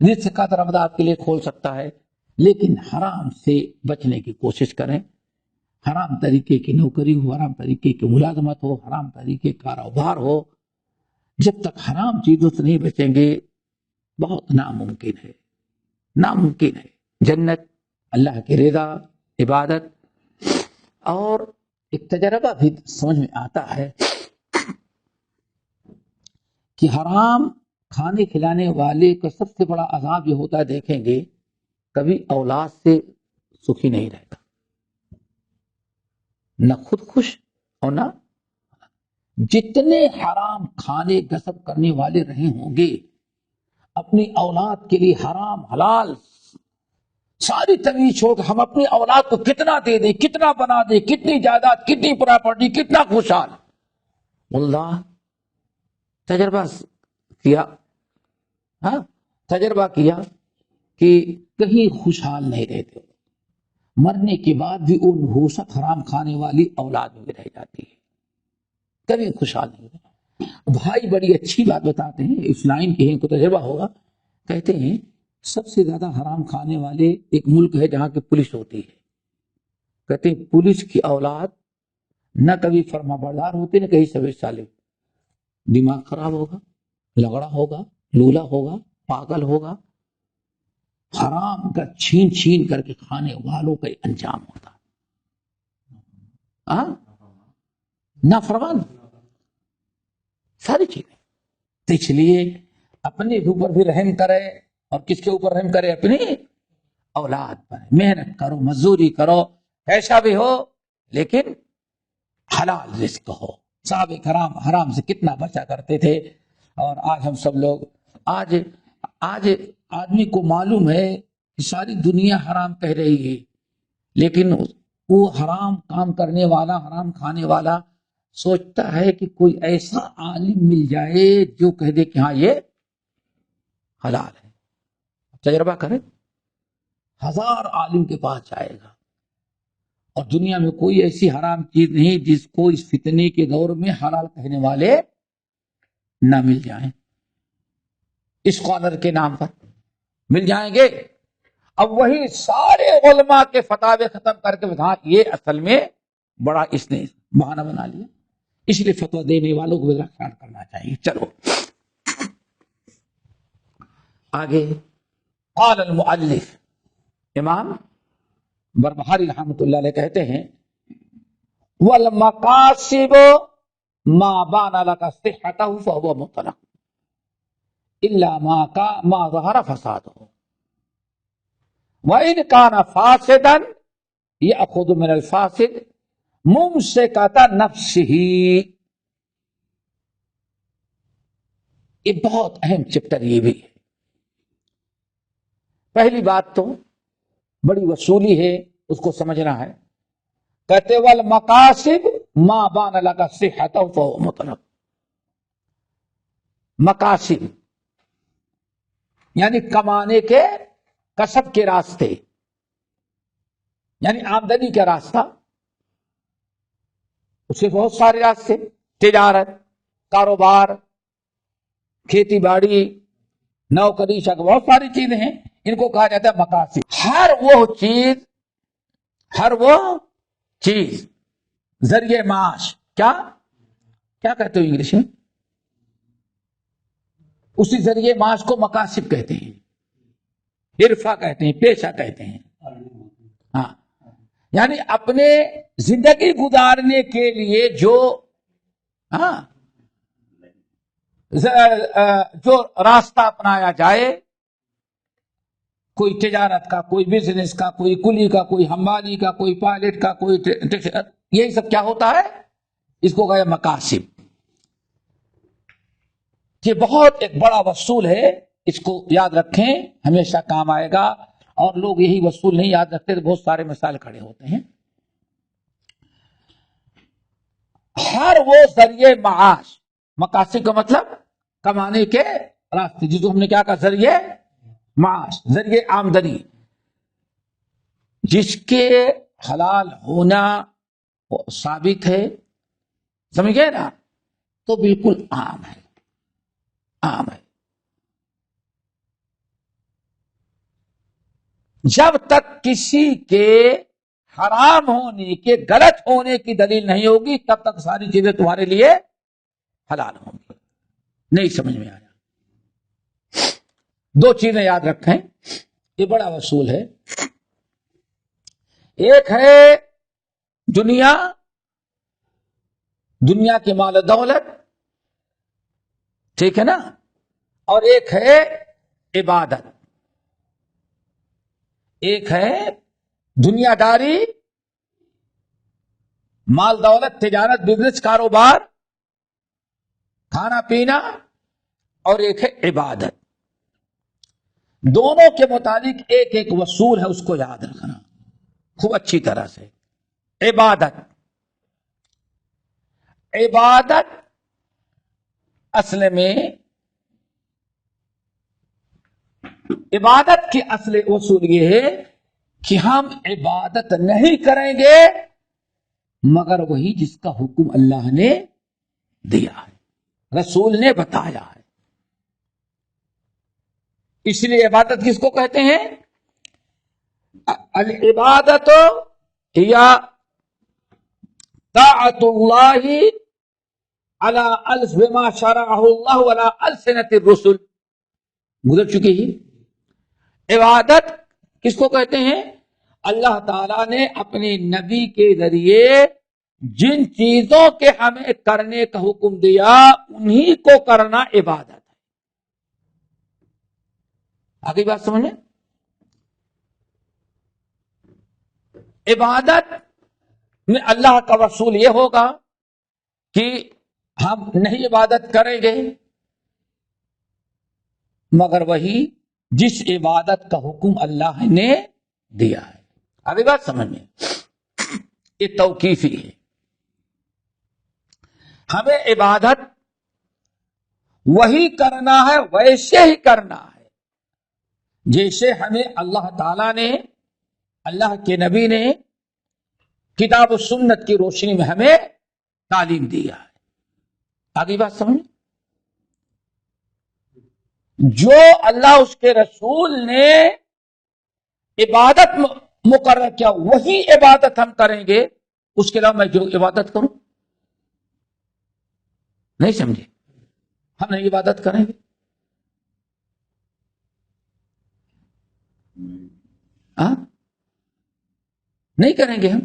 رزق کا دروازہ آپ کے لیے کھول سکتا ہے، لیکن حرام سے بچنے کی کوشش کریں. حرام طریقے کی نوکری ہو، حرام طریقے کی ملازمت ہو، حرام طریقے کا کاروبار ہو. جب تک حرام چیزوں سے نہیں بچیں گے بہت ناممکن ہے، ناممکن ہے. جنت، اللہ کی رضا، عبادت. اور ایک تجربہ بھی سمجھ میں آتا ہے کہ حرام کھانے کھلانے والے کا سب سے بڑا عذاب یہ ہوتا ہے، دیکھیں گے کبھی اولاد سے سکھی نہیں رہتا، نہ خود خوش اور نہ. جتنے حرام کھانے غصب کرنے والے رہے ہوں گے، اپنی اولاد کے لیے حرام حلال ساری تمیز چھوڑ کر ہم اپنی اولاد کو کتنا دے دیں، کتنا بنا دیں، کتنی جائیداد، کتنی پراپرٹی، کتنا خوشحال. اللہ تجربہ کیا، ہاں تجربہ کیا کہ کہیں خوشحال نہیں رہتے، مرنے کے بعد بھی وہ نحوست حرام کھانے والی اولاد میں رہ جاتی ہے، کبھی خوشحال نہیں رہتے. بھائی بڑی اچھی بات بتاتے ہیں، اس لائن کے ہیں کو تجربہ ہوگا. کہتے ہیں سب سے زیادہ حرام کھانے والے ایک ملک ہے جہاں کی پولیس ہوتی ہے. کہتے ہیں پولیس کی اولاد نہ کبھی فرما بردار ہوتی، نہ کہیں سبھی سالے، دماغ خراب ہوگا، لگڑا ہوگا، لولا ہوگا، پاگل ہوگا. حرام کا چھین چھین کر کے کھانے والوں کا انجام ہوتا. نافرمان ساری چیزیں. تو اس لیے اپنے اوپر بھی رحم کرے، اور کس کے اوپر رحم کرے؟ اپنی اولاد پر. محنت کرو، مزدوری کرو، ایسا بھی ہو لیکن حلال رزق ہو. صحابہ کرام حرام سے کتنا بچا کرتے تھے، اور آج ہم سب لوگ آج آدمی کو معلوم ہے کہ ساری دنیا حرام کہہ رہی ہے، لیکن وہ حرام کام کرنے والا، حرام کھانے والا سوچتا ہے کہ کوئی ایسا عالم مل جائے جو کہہ دے کہ ہاں یہ حلال ہے. تجربہ کریں، 1000 عالم کے پاس جائے گا اور دنیا میں کوئی ایسی حرام چیز نہیں جس کو اس فتنے کے دور میں حلال کہنے والے نہ مل جائیں. اسکالر کے نام پر مل جائیں گے. اب وہی سارے علماء کے فتاوے ختم کر کے ہاں یہ اصل میں بڑا اس نے بہانہ بنا لیا. اس لیے فتویٰ دینے والوں کو بھی خیال کرنا چاہیے. چلو آگے. قال المؤلف، امام بربہاری رحمۃ اللہ علیہ کہتے ہیں والمقاصب ما بان لك صحته فهو مطلق الا ما ظهر فساده وان كان فاسدا ياخذ من الفاسد ممسكة نفسه. یہ بہت اہم چپٹر یہ بھی ہے. پہلی بات تو بڑی وصولی ہے، اس کو سمجھنا ہے. کہتے والمقاصد ما بان لك صحته فهو مطلق. مقاصد یعنی کمانے کے، کسب کے راستے، یعنی آمدنی کا راستہ. اس کے بہت سارے راستے، تجارت، کاروبار، کھیتی باڑی، نوکری، شک، بہت ساری چیزیں ہیں. ان کو کہا جاتا ہے مقاصد. ہر وہ چیز ذریعہ معاش، کیا کہتے ہو انگلش میں؟ اسی ذریعے معاش کو مقاصد کہتے ہیں، حرفہ کہتے ہیں، پیشہ کہتے ہیں. ہاں یعنی اپنے زندگی گزارنے کے لیے جو راستہ اپنایا جائے، کوئی تجارت کا، کوئی بزنس کا، کوئی کلی کا، کوئی حمالی کا، کوئی پائلٹ کا، کوئی یہی سب کیا ہوتا ہے؟ اس کو کہا مقاصد. یہ بہت ایک بڑا وصول ہے، اس کو یاد رکھیں، ہمیشہ کام آئے گا. اور لوگ یہی وصول نہیں یاد رکھتے تو بہت سارے مسائل کھڑے ہوتے ہیں. ہر وہ ذریعے معاش، مقاصد کا مطلب کمانے کے راستے، جس کو ہم نے کیا کہا؟ ذریعے معاش، ذریعے آمدنی، جس کے حلال ہونا ثابت ہے، سمجھ گئے نا؟ تو بالکل عام ہے. جب تک کسی کے حرام ہونے کے، غلط ہونے کی دلیل نہیں ہوگی، تب تک ساری چیزیں تمہارے لیے حلال ہوں گی. نہیں سمجھ میں آیا؟ 2 چیزیں یاد رکھیں. یہ بڑا اصول ہے. ایک ہے دنیا کی مال و دولت، ٹھیک ہے نا، اور ایک ہے عبادت. ایک ہے دنیا داری، مال دولت، تجارت، بزنس، کاروبار، کھانا پینا، اور ایک ہے عبادت. دونوں کے متعلق ایک ایک اصول ہے، اس کو یاد رکھنا خوب اچھی طرح سے. عبادت اصل میں، عبادت کی اصل اصول یہ ہے کہ ہم عبادت نہیں کریں گے مگر وہی جس کا حکم اللہ نے دیا ہے، رسول نے بتایا ہے. اس لیے عبادت کس کو کہتے ہیں؟ العبادت یا طاعت اللہ علی بما شرعہ اللہ علی السنۃ الرسل. گزر چکی ہے. عبادت کس کو کہتے ہیں؟ اللہ تعالیٰ نے اپنے نبی کے ذریعے جن چیزوں کے ہمیں کرنے کا حکم دیا انہی کو کرنا عبادت ہے. آگے بات سمجھیں. عبادت میں اللہ کا رسول یہ ہوگا کہ ہم نہیں عبادت کریں گے مگر وہی جس عبادت کا حکم اللہ نے دیا ہے. ابھی بات سمجھ میں، یہ توقیفی ہے. ہمیں عبادت وہی کرنا ہے، ویسے ہی کرنا ہے جیسے ہمیں اللہ تعالی نے، اللہ کے نبی نے کتاب و سنت کی روشنی میں ہمیں تعلیم دیا ہے. آگے بات سمجھ. جو اللہ اس کے رسول نے عبادت مقرر کیا وہی عبادت ہم کریں گے. اس کے علاوہ میں جو عبادت کروں، نہیں سمجھے، ہم نہیں عبادت کریں گے. نہیں کریں گے ہم.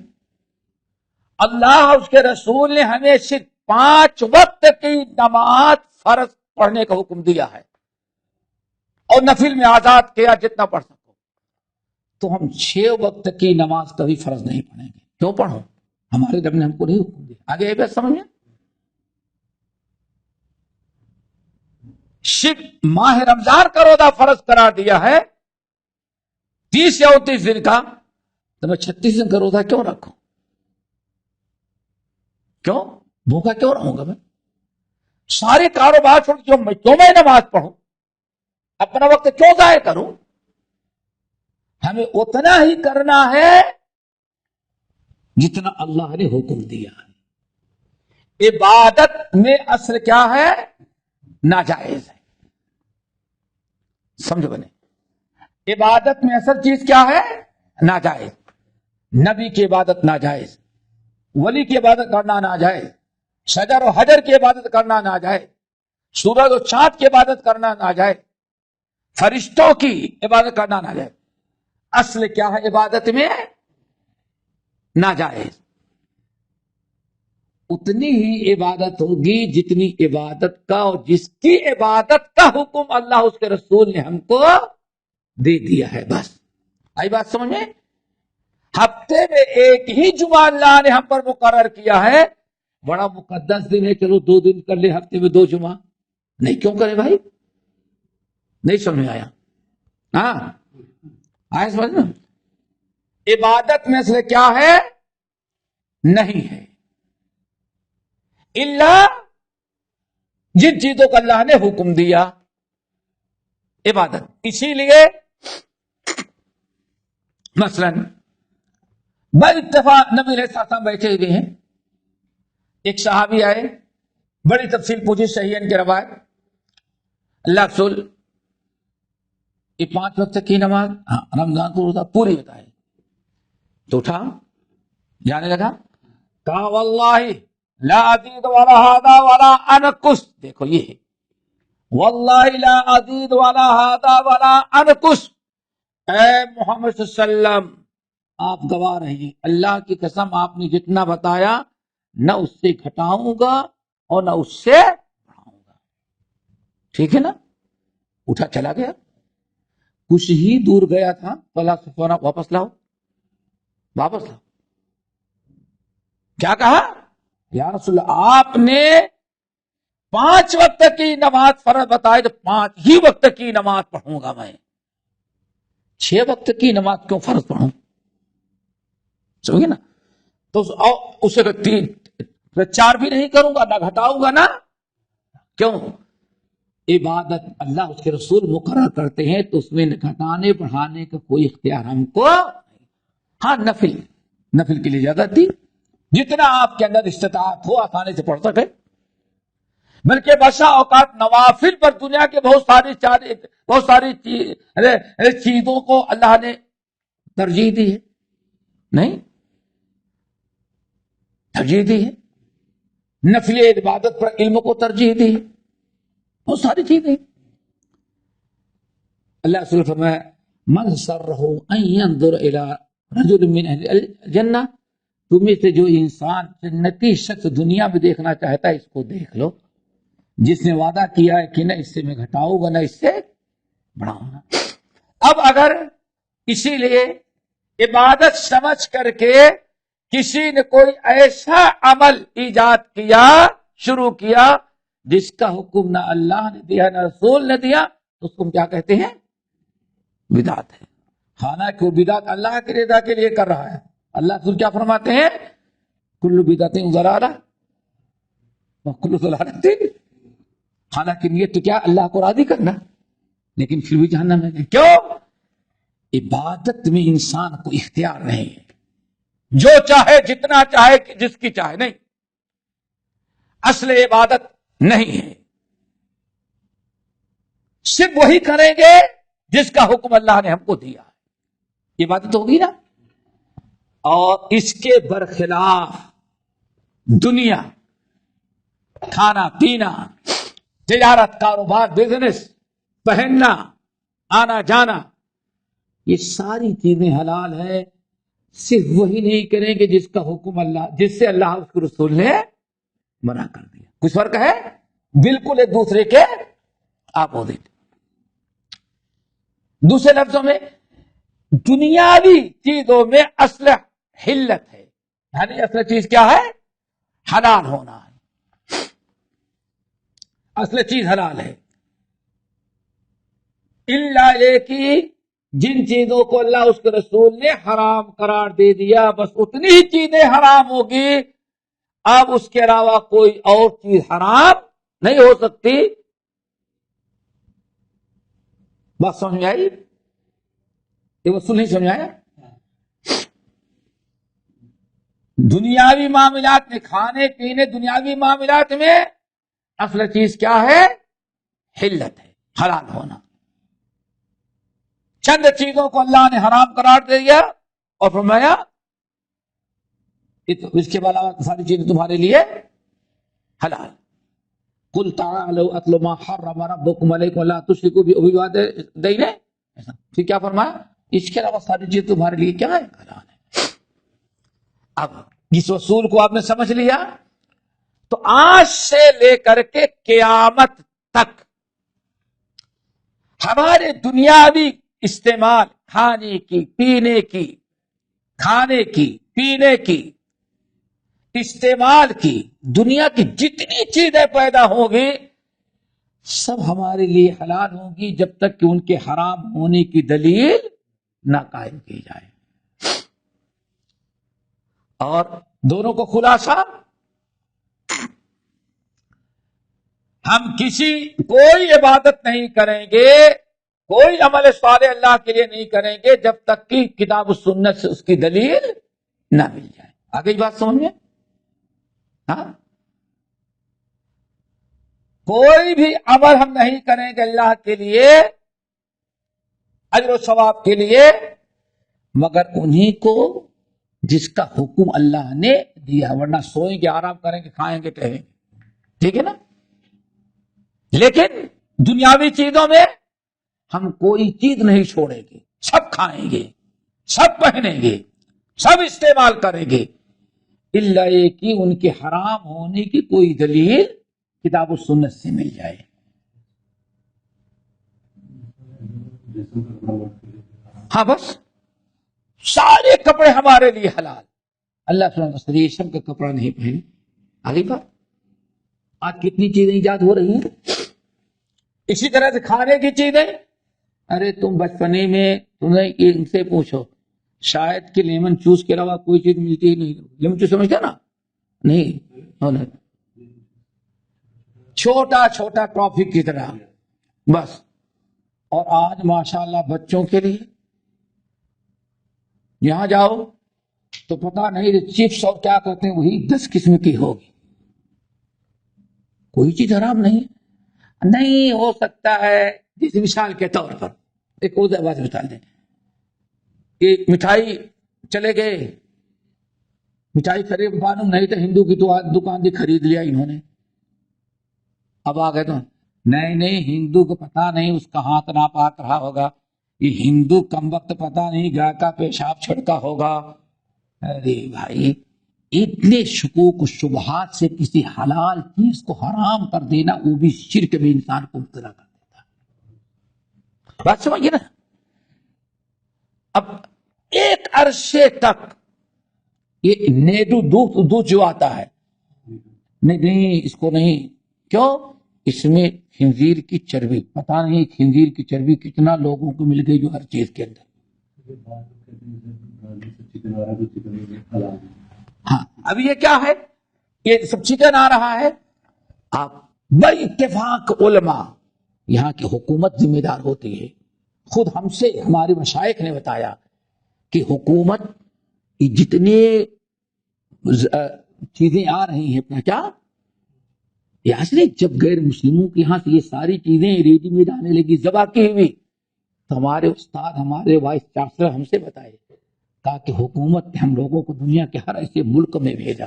اللہ اس کے رسول نے ہمیں صرف 5 وقت کی نماز فرض پڑھنے کا حکم دیا ہے اور نفل میں آزاد کیا جتنا پڑھ سکو. تو ہم 6 وقت کی نماز کبھی فرض نہیں پڑھیں گے. کیوں پڑھو؟ ہمارے رب نے ہم کو نہیں حکم دیا. آگے یہ بات سمجھ میں. صرف ماہ رمضان کا روزہ فرض قرار دیا ہے 30 یا 29 دن کا، تو میں 36 دن کا روزہ کیوں رکھوں؟ کیوں بھوکا کیوں رہوں گا؟ میں سارے کاروبار چھوڑ کیوں میں نماز پڑھوں؟ اپنا وقت کیوں ضائع کروں؟ ہمیں اتنا ہی کرنا ہے جتنا اللہ نے حکم دیا ہے. عبادت میں اصل کیا ہے؟ ناجائز ہے. سمجھو بنے. عبادت میں اصل چیز کیا ہے؟ ناجائز. نبی کی عبادت ناجائز، ولی کی عبادت کرنا ناجائز، شجر و حجر کی عبادت کرنا ناجائز، سورج و چاند کی عبادت کرنا ناجائز، فرشتوں کی عبادت کرنا ناجائز. اصل کیا ہے عبادت میں؟ ناجائز. اتنی ہی عبادت ہوگی جتنی عبادت کا اور جس کی عبادت کا حکم اللہ اس کے رسول نے ہم کو دے دیا ہے. بس آئی بات سمجھ میں. ہفتے میں ایک ہی جمعہ اللہ نے ہم پر مقرر کیا ہے. بڑا مقدس دن ہے، چلو 2 دن کر لے، ہفتے میں 2 جمعہ نہیں. کیوں کرے بھائی؟ نہیں سمجھ میں آیا؟ ہاں آئے سمجھ میں. عبادت میں سے کیا ہے؟ نہیں ہے اللہ جن چیزوں کا اللہ نے حکم دیا عبادت. اسی لیے مثلا بڑی اتفاق نبی علیہ السلام بیٹھے ہوئے ہیں، ایک صحابی آئے، بڑی تفصیل پوچھی، صحیح ان کی روایت. اللہ رسول یہ 5 وقت کی نماز، ہاں رمضان کو روزہ پوری بتائے. تو اٹھا جانے لگا، کہا واللہ لا ازید ولا هذا ولا انقص. دیکھو یہ ہے واللہ لا ازید ولا هذا ولا انقص. اے محمد صلی اللہ علیہ وسلم آپ گواہ رہیے، اللہ کی قسم آپ نے جتنا بتایا نہ اس سے گھٹاؤں گا اور نہ اس سے بڑھاؤں گا. ٹھیک ہے نا؟ اٹھا چلا گیا، کچھ ہی دور گیا تھا، فلاسفہ واپس لاؤ واپس لاؤ. کیا کہا؟ یا رسول اللہ آپ نے 5 وقت کی نماز فرض بتائی تو 5 ہی وقت کی نماز پڑھوں گا میں، 6 وقت کی نماز کیوں فرض پڑھوں؟ سمجھے نا؟ تو اسے 4 بھی نہیں کروں گا، نہ گھٹاؤں گا نا. کیوں؟ عبادت اللہ اس کے رسول مقرر کرتے ہیں تو اس میں گھٹانے بڑھانے کا کوئی اختیار ہم کو. ہاں نفل کے لیے اجازت دی، جتنا آپ کے اندر استطاعت ہو آسانی سے پڑھ سکے. بلکہ بسا اوقات نوافل پر دنیا کے بہت ساری چیزوں کو اللہ نے ترجیح دی ہے. نہیں ترجیح دی ہے، نفل عبادت پر علم کو ترجیح دی ہے، بہت ساری چیزیں. اللہ رسول فرمایا من سرہ ان ينظر الى رجل من اہل الجنہ، تمہیں سے جو انسان جنتی شخص دنیا میں دیکھنا چاہتا ہے اس کو دیکھ لو، جس نے وعدہ کیا ہے کہ نہ اس سے میں گھٹاؤں گا نہ اس سے بڑھاؤں گا. اب اگر اسی لیے عبادت سمجھ کر کے کسی نے کوئی ایسا عمل ایجاد کیا، شروع کیا جس کا حکم نہ اللہ نے دیا نہ رسول نے دیا، تو اس کو ہم کیا کہتے ہیں؟ بدعت ہے. حالانکہ وہ بدعت اللہ کی رضا کے لیے کر رہا ہے. اللہ رسول کیا فرماتے ہیں؟ کل بدعت ضلالہ وکل ضلالۃ. حالانکہ نیت تو کیا؟ اللہ کو راضی کرنا، لیکن پھر بھی جہنم میں. کیوں؟ عبادت میں انسان کو اختیار نہیں ہے، جو چاہے جتنا چاہے جس کی چاہے نہیں. اصل عبادت نہیں ہے. صرف وہی کریں گے جس کا حکم اللہ نے ہم کو دیا ہے، عبادت ہوگی نا. اور اس کے برخلاف دنیا، کھانا پینا، تجارت، کاروبار، بزنس، پہننا، آنا جانا، یہ ساری چیزیں حلال ہے. صرف وہی نہیں کریں گے جس کا حکم اللہ، جس سے اللہ اس کے رسول نے منع کر دیا. کچھ فرق ہے؟ بالکل ایک دوسرے کے اپوزٹ. دوسرے لفظوں میں دنیاوی چیزوں میں اصل حلت ہے، یعنی اصل چیز کیا ہے؟ حلال ہونا ہے. اصل چیز حلال ہے. اللہ لے کی جن چیزوں کو اللہ اس کے رسول نے حرام قرار دے دیا، بس اتنی ہی چیزیں حرام ہوگی. اب اس کے علاوہ کوئی اور چیز حرام نہیں ہو سکتی. بات سمجھ میں آئی؟ یہ وصول نہیں سمجھ آیا؟ دنیاوی معاملات میں، کھانے پینے دنیاوی معاملات میں اصل چیز کیا ہے؟ حلت ہے، حلال ہونا. چند چیزوں کو اللہ نے حرام قرار دے دیا اور فرمایا اس کے بعد ساری چیزیں تمہارے لیے حلال. قل تعالوا اتل ما حرم ربكم علیکم لا تشرکوا به. پھر کیا فرمایا؟ اس کے علاوہ ساری چیز تمہارے لیے کیا ہے؟ حلال ہے. اب اس اصول کو آپ نے سمجھ لیا تو آج سے لے کر کے قیامت تک ہمارے دنیاوی استعمال، کھانے کی، پینے کی، کھانے کی، پینے کی، استعمال کی، دنیا کی جتنی چیزیں پیدا ہوں گی سب ہمارے لیے حلال ہوں گی جب تک کہ ان کے حرام ہونے کی دلیل نہ قائم کی جائے. اور دونوں کو خلاصہ، ہم کوئی عبادت نہیں کریں گے، کوئی عمل صالح اللہ کے لیے نہیں کریں گے جب تک کہ کتاب و سنت سے اس کی دلیل نہ مل جائے. آگے بات سمجھ میں؟ ہاں، کوئی بھی عمل ہم نہیں کریں گے اللہ کے لیے، اجر و ثواب کے لیے، مگر انہی کو جس کا حکم اللہ نے دیا. ورنہ سوئیں گے، آرام کریں گے، کھائیں گے، ٹہلیں گے. ٹھیک ہے نا؟ لیکن دنیاوی چیزوں میں ہم کوئی چیز نہیں چھوڑیں گے. سب کھائیں گے، سب پہنیں گے، سب استعمال کریں گے، الا یہ کہ ان کے حرام ہونے کی کوئی دلیل کتاب و سنت سے مل جائے۔ ہاں بس سارے کپڑے ہمارے لیے حلال، اللہ سبحانہ ریشم کا کپڑا نہیں پہنے۔ آگے بات، آج کتنی چیزیں ایجاد ہو رہی ہیں، اسی طرح سے کھانے کی چیزیں۔ ارے تم بچپنے میں تمہیں ان سے پوچھو، شاید کہ لیمن جوس کے علاوہ کوئی چیز ملتی ہی نہیں۔ لیمن جوس سمجھتے نا؟ نہیں، چھوٹا چھوٹا ٹافی کی طرح بس۔ اور آج ماشاءاللہ بچوں کے لیے یہاں جاؤ تو پتہ نہیں چپس اور کیا کرتے ہیں، وہی 10 قسم کی ہوگی۔ کوئی چیز حرام نہیں ہو سکتا ہے۔ جس مثال کے طور پر ایک اور بات مثال دیں کہ مٹھائی چلے گئے، مٹھائی خرید معلوم نہیں تو ہندو کی دکان سے خرید لیا انہوں نے، اب آ گئے تو نہیں ہندو کو پتا نہیں اس کا ہاتھ نہ پاک رہا ہوگا، یہ ہندو کم وقت پتا نہیں گائے کا پیشاب چھڑکا ہوگا۔ ارے بھائی، اتنے شکوک و شبہات سے کسی حلال چیز کو حرام کر دینا، وہ بھی شرک میں انسان کو مبتلا کر دیتا ہے۔ بات سمجھیے نا؟ اب ایک عرصے تک یہ نیڈو دودھ جو آتا ہے، نہیں اس کو نہیں، کیوں؟ اس میں خنزیر کی چربی، پتا نہیں خنزیر کی چربی کتنا لوگوں کو مل گئی جو ہر چیز کے اندر۔ ہاں اب یہ کیا ہے، یہ سب چکن آ رہا ہے۔ آپ بڑی اتفاق علماء، یہاں کی حکومت ذمہ دار ہوتی ہے۔ خود ہم سے ہمارے مشائخ نے بتایا کہ حکومت جتنے چیزیں آ رہی ہیں اپنا کیا یہاں سے، جب غیر مسلموں کے یہاں سے یہ ساری چیزیں ریڈی میڈ آنے لگی ذبح کی ہوئی، تو ہمارے استاد، ہمارے وائس چانسلر ہم سے بتائے، کہا کہ حکومت نے ہم لوگوں کو دنیا کے ہر ایسے ملک میں بھیجا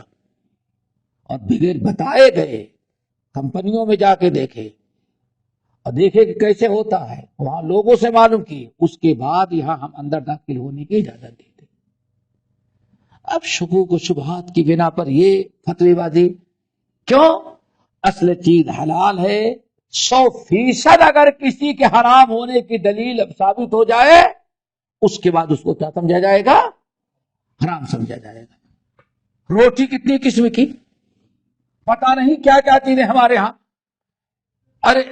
اور بغیر بتائے گئے کمپنیوں میں جا کے دیکھے اور دیکھے کہ کیسے ہوتا ہے، وہاں لوگوں سے معلوم کیے، اس کے بعد یہاں ہم اندر داخل ہونے کی اجازت دیتے۔ اب شکوک و شبہات کی بنا پر یہ فتوی بازی کیوں؟ اصل چیز حلال ہے، 100% اگر کسی کے حرام ہونے کی دلیل اب ثابت ہو جائے، اس کے بعد اس کو کیا سمجھا جائے گا؟ حرام سمجھا جائے گا۔ روٹی کتنی قسم کی، پتہ نہیں کیا کیا چیزیں ہمارے ہاں۔ ارے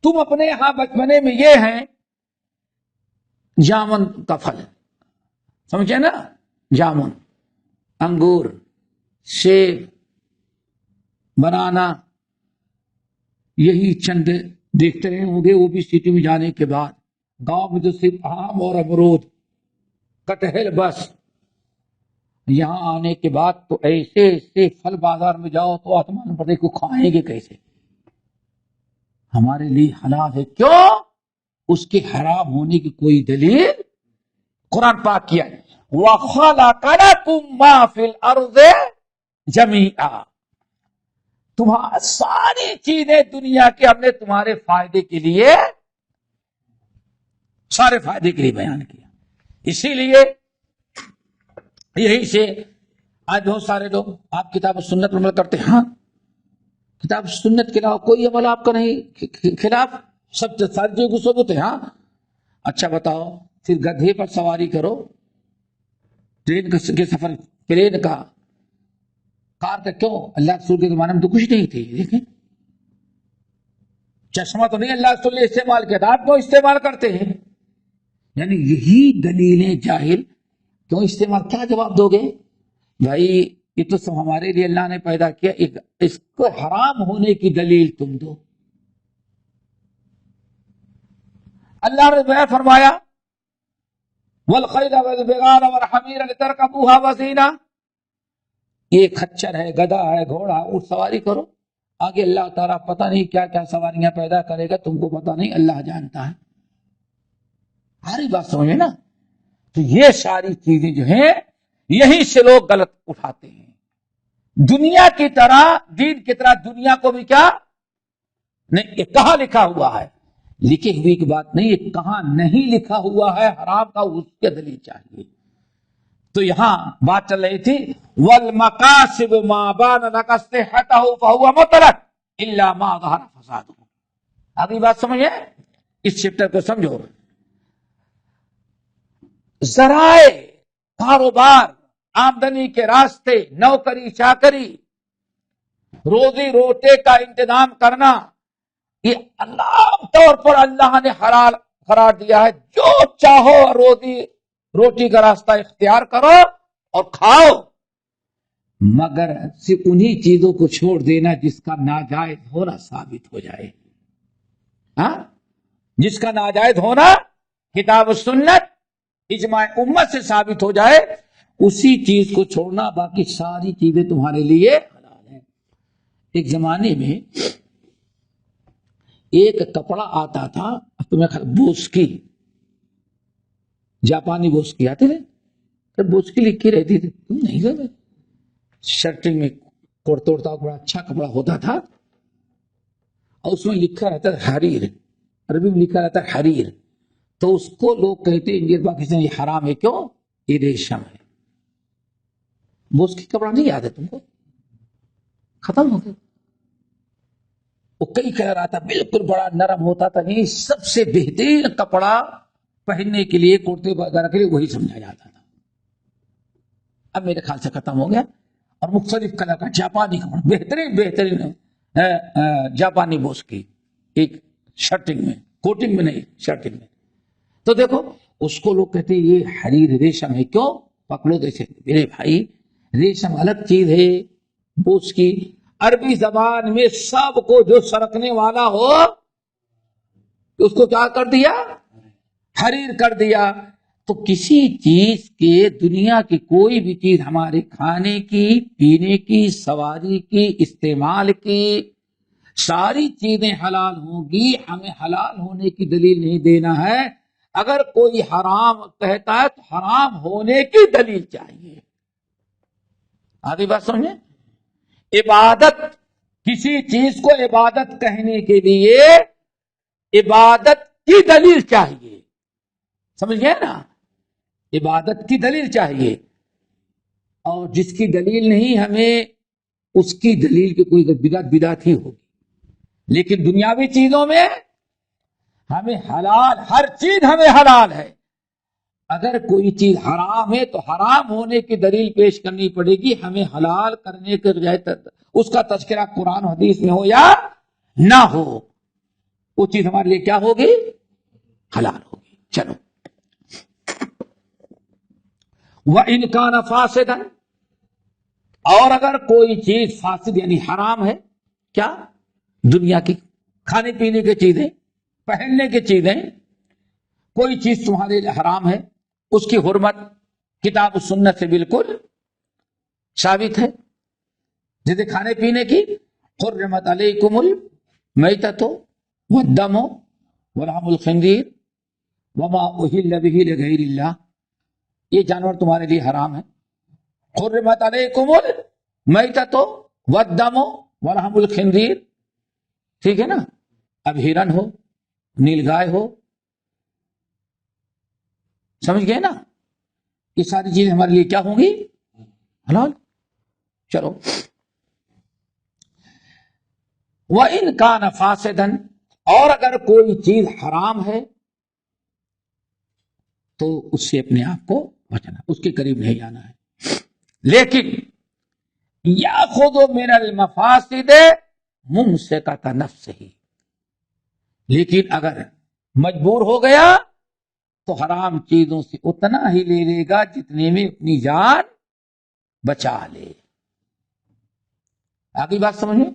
تم اپنے یہاں بچپنے میں یہ ہیں جامن کا پھل، سمجھے نا؟ جامن، انگور، سیب، بنانا، یہی چند دیکھتے رہے ہوں گے۔ وہ بھی سٹی میں جانے کے بعد گاؤں میں تو صرف آم اور امرود، کٹہل بس۔ یہاں آنے کے بعد تو ایسے ایسے پھل بازار میں جاؤ تو آسمان پر دیکھو کھائیں گے کیسے۔ ہمارے لیے حلال ہے، کیوں؟ اس کے حرام ہونے کی کوئی دلیل قرآن پاک کیا ہے، وَخَلَقَ لَكُم مَّا فِي الْأَرْضِ جَمِيعًا، تمہارا ساری چیزیں دنیا کے ہم نے تمہارے فائدے کے لیے، سارے فائدے کے لیے بیان کیا۔ اسی لیے یہی سے آج بہت سارے لوگ، آپ کتاب و سنت پر عمل کرتے ہیں، ہاں کتاب و سنت کے علاوہ کوئی عمل آپ کا نہیں خلاف، سب ساری چیزوں کو ثبوت ہے۔ ہاں اچھا بتاؤ، پھر گدھے پر سواری کرو، ٹرین کے سفر، پلین کا، کار کا، کیوں؟ اللہ رسول کے زمانے میں تو کچھ نہیں تھی۔ دیکھیں چشمہ تو نہیں اللہ رسول نے استعمال کیا تھا، آپ کو استعمال کرتے ہیں۔ یعنی یہی دلیلیں جاہل کیوں استعمال، کیا جواب دو گے؟ بھائی یہ تو سب ہمارے لیے اللہ نے پیدا کیا، اس کو حرام ہونے کی دلیل تم دو۔ اللہ نے بیان فرمایا والخیل والبغال والحمیر لترکبوها وزینہ، یہ خچر ہے، گدھا ہے، گھوڑا، اونٹ سواری کرو۔ آگے اللہ تعالیٰ پتہ نہیں کیا کیا سواریاں پیدا کرے گا، تم کو پتہ نہیں، اللہ جانتا ہے۔ ہاری بات سمجھے نا؟ تو یہ ساری چیزیں جو ہیں یہی سے لوگ غلط اٹھاتے ہیں۔ دنیا کی طرح، دین کی طرح دنیا کو بھی کیا نہیں، یہ کہاں لکھا ہوا ہے؟ لکھے ہوئی کی بات نہیں ہے، کہاں نہیں لکھا ہوا ہے حرام کا اس کے دلیل چاہیے. تو یہاں بات چل رہی تھی والمقاصد ما بان لك صحته فهو مطلق الا ما ظهر فساده. اگلی بات سمجھے، اس چیپٹر کو سمجھو. ذرائع کاروبار، آمدنی کے راستے، نوکری چاکری، روزی روٹے کا انتظام کرنا، یہ عام طور پر اللہ نے حلال قرار دیا ہے. جو چاہو روٹی کا راستہ اختیار کرو اور کھاؤ، مگر صرف انہی چیزوں کو چھوڑ دینا جس کا ناجائز ہونا ثابت ہو جائے. ہاں، جس کا ناجائز ہونا کتاب و سنت اجماع امت سے ثابت ہو جائے، اسی چیز کو چھوڑنا، باقی ساری چیزیں تمہارے لیے حلال ہیں. ایک زمانے میں ایک کپڑا آتا تھا، تمہیں بوسکی، جاپانی بوسکی آتے تھے، بوسکی لکھی رہتی تھی، تم نہیں جانے. شرٹنگ میں توڑتا بڑا اچھا کپڑا ہوتا تھا، اور اس میں لکھا رہتا تھا حریر، عربی میں لکھا رہتا ہے حریر. تو اس کو لوگ کہتے انڈین پاکستان یہ حرام ہے. کیوں؟ یہ ریشم ہے. بوسکی کپڑا نہیں یاد ہے تم کو؟ ختم ہو گیا. وہ کئی کہہ رہا تھا بالکل بڑا نرم ہوتا تھا، نہیں، سب سے بہترین کپڑا پہننے کے لیے، کرتے وغیرہ کے لیے وہی سمجھا جاتا تھا. اب میرے خیال سے ختم ہو گیا. اور مختلف کلر کا جاپانی کپڑا، بہترین جاپانی بوسکی، ایک شرٹنگ میں، کوٹنگ میں نہیں، شرٹنگ میں. تو دیکھو اس کو لوگ کہتے ہیں یہ حریر ریشم ہے. کیوں؟ پکڑو دیکھے میرے بھائی، ریشم الگ چیز ہے. بوسکی عربی زبان میں سب کو جو سرکنے والا ہو اس کو کیا کر دیا؟ حریر کر دیا. تو کسی چیز کے، دنیا کی کوئی بھی چیز ہمارے کھانے کی، پینے کی، سواری کی، استعمال کی، ساری چیزیں حلال ہوں گی. ہمیں حلال ہونے کی دلیل نہیں دینا ہے. اگر کوئی حرام کہتا ہے تو حرام ہونے کی دلیل چاہیے. آگے بات سمجھیں. عبادت، کسی چیز کو عبادت کہنے کے لیے عبادت کی دلیل چاہیے. سمجھ گئے نا؟ عبادت کی دلیل چاہیے. اور جس کی دلیل نہیں، ہمیں اس کی دلیل کی کوئی بدعت ہی ہوگی. لیکن دنیاوی چیزوں میں ہمیں حلال، ہر چیز ہمیں حلال ہے. اگر کوئی چیز حرام ہے تو حرام ہونے کی دلیل پیش کرنی پڑے گی. ہمیں حلال کرنے کے بجائے اس کا تذکرہ قرآن حدیث میں ہو یا نہ ہو، وہ چیز ہمارے لیے کیا ہوگی؟ حلال ہوگی. چلو. وَإِنْ كَانَ فَاسِدًا، اور اگر کوئی چیز فاسد یعنی حرام ہے، کیا؟ دنیا کی کھانے پینے کی چیزیں، پہننے کی چیزیں، کوئی چیز تمہارے لیے حرام ہے، اس کی حرمت کتاب و سنت سے بالکل ثابت ہے. جیسے کھانے پینے کی، حرمت علیکم المیتۃ والدم ولحم الخنزیر وما اہل بہ لغیر اللہ، یہ جانور تمہارے لیے حرام ہے. حرمت علیکم المیتۃ والدم ولحم الخنزیر، ٹھیک ہے نا؟ اب ہرن ہو، نیل گائے ہو، سمجھ گئے نا؟ یہ ساری چیزیں ہمارے لیے کیا ہوں گی؟ حلال. چلو. وَإِنْ كَانَ فَاسِدًا، اور اگر کوئی چیز حرام ہے تو اس سے اپنے آپ کو بچنا، اس کے قریب نہیں جانا ہے. لیکن يَأْخُذُ مِنَ الْمَفَاسِدِ مُمْسِكَةَ نَفْسِهِ، لیکن اگر مجبور ہو گیا تو حرام چیزوں سے اتنا ہی لے لے گا جتنے میں اپنی جان بچا لے. آگے بات سمجھیں،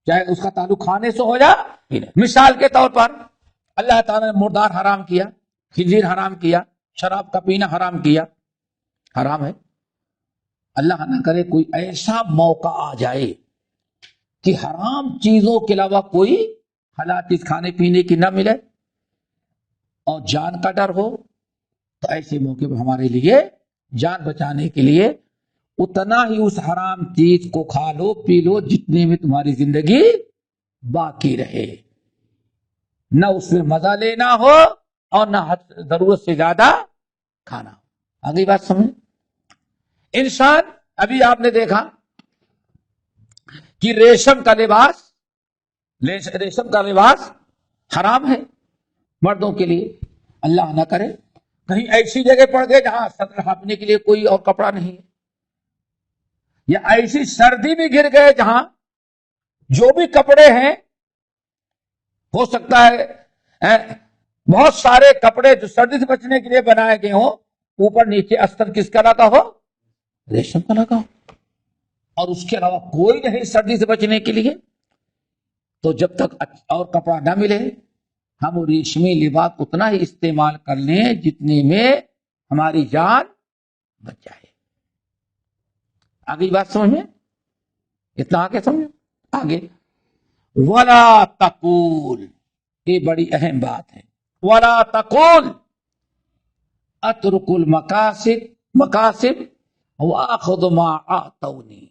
چاہے اس کا تعلق کھانے سے ہو جائے. مثال کے طور پر اللہ تعالیٰ نے مردار حرام کیا، خنزیر حرام کیا، شراب کا پینا حرام کیا، حرام ہے. اللہ نہ کرے کوئی ایسا موقع آ جائے کہ حرام چیزوں کے علاوہ کوئی حلال چیز کھانے پینے کی نہ ملے اور جان کا ڈر ہو، تو ایسے موقع پر ہمارے لیے جان بچانے کے لیے اتنا ہی اس حرام چیز کو کھا لو، پی لو جتنے میں تمہاری زندگی باقی رہے. نہ اس میں مزہ لینا ہو اور نہ ضرورت سے زیادہ کھانا ہو. اگلی بات سمجھ. انسان ابھی آپ نے دیکھا کہ ریشم کا لباس حرام ہے مردوں کے لیے. اللہ نہ کرے کہیں ایسی جگہ پڑ گئے جہاں سطر ڈھانپنے کے لیے کوئی اور کپڑا نہیں ہے، یا ایسی سردی بھی گر گئے جہاں جو بھی کپڑے ہیں، ہو سکتا ہے بہت سارے کپڑے جو سردی سے بچنے کے لیے بنائے گئے ہوں، اوپر نیچے استر کس کا لگا ہو؟ ریشم کا لگا ہو، اور اس کے علاوہ کوئی نہیں سردی سے بچنے کے لیے. تو جب تک اور کپڑا نہ ملے ہم ریشمی لباس اتنا ہی استعمال کر لیں جتنے میں ہماری جان بچ جائے. آگے بات سمجھ میں؟ اتنا آگے سمجھو. آگے ولا تقول، یہ بڑی اہم بات ہے. ولا تقول اترک المقاصد واخذ ما اعطونی،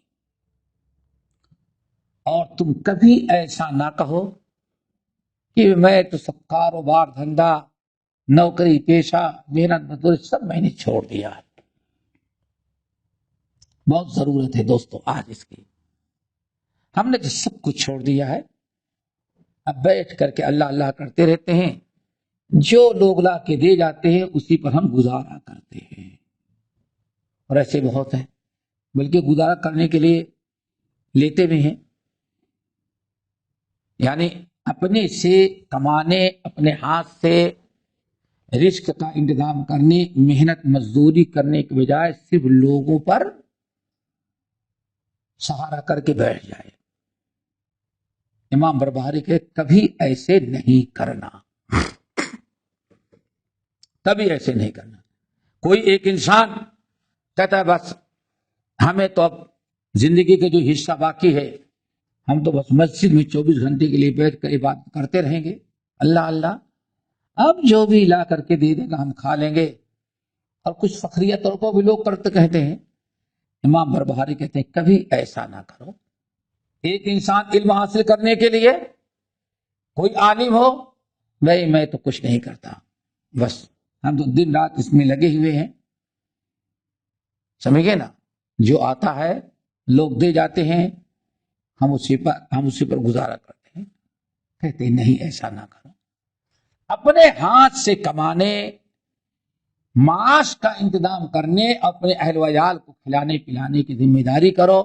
اور تم کبھی ایسا نہ کہو کہ میں تو سب کاروبار دھندا نوکری پیشہ محنت مزدوری سب میں نے چھوڑ دیا ہے. بہت ضرورت ہے دوستو آج اس کی. ہم نے تو سب کچھ چھوڑ دیا ہے، اب بیٹھ کر کے اللہ اللہ کرتے رہتے ہیں، جو لوگ لا کے دے جاتے ہیں اسی پر ہم گزارا کرتے ہیں. اور ایسے بہت ہیں بلکہ گزارا کرنے کے لیے لیتے بھی ہیں، یعنی اپنے سے کمانے، اپنے ہاتھ سے رزق کا انتظام کرنے، محنت مزدوری کرنے کے بجائے صرف لوگوں پر سہارا کر کے بیٹھ جائے. امام بربہاری کہ کبھی ایسے نہیں کرنا، کبھی ایسے نہیں کرنا. کوئی ایک انسان کہتا ہے بس ہمیں تو اب زندگی کے جو حصہ باقی ہے ہم تو بس مسجد میں 24 گھنٹے کے لیے بیٹھ کر عبادت کرتے رہیں گے، اللہ اللہ، اب جو بھی لا کر کے دے دے گا ہم کھا لیں گے. اور کچھ فخریہ طور پر بھی لوگ کرتے کہتے ہیں. امام بربہاری کہتے ہیں کبھی ایسا نہ کرو. ایک انسان علم حاصل کرنے کے لیے کوئی عالم ہو، نہیں میں تو کچھ نہیں کرتا، بس ہم تو دن رات اس میں لگے ہوئے ہیں، سمجھ گئے نا، جو آتا ہے لوگ دے جاتے ہیں، ہم اسی پر گزارا کرتے ہیں. کہتے ہیں نہیں ایسا نہ کرو. اپنے ہاتھ سے کمانے، معاش کا انتظام کرنے، اپنے اہل ویال کو کھلانے پلانے کی ذمہ داری کرو،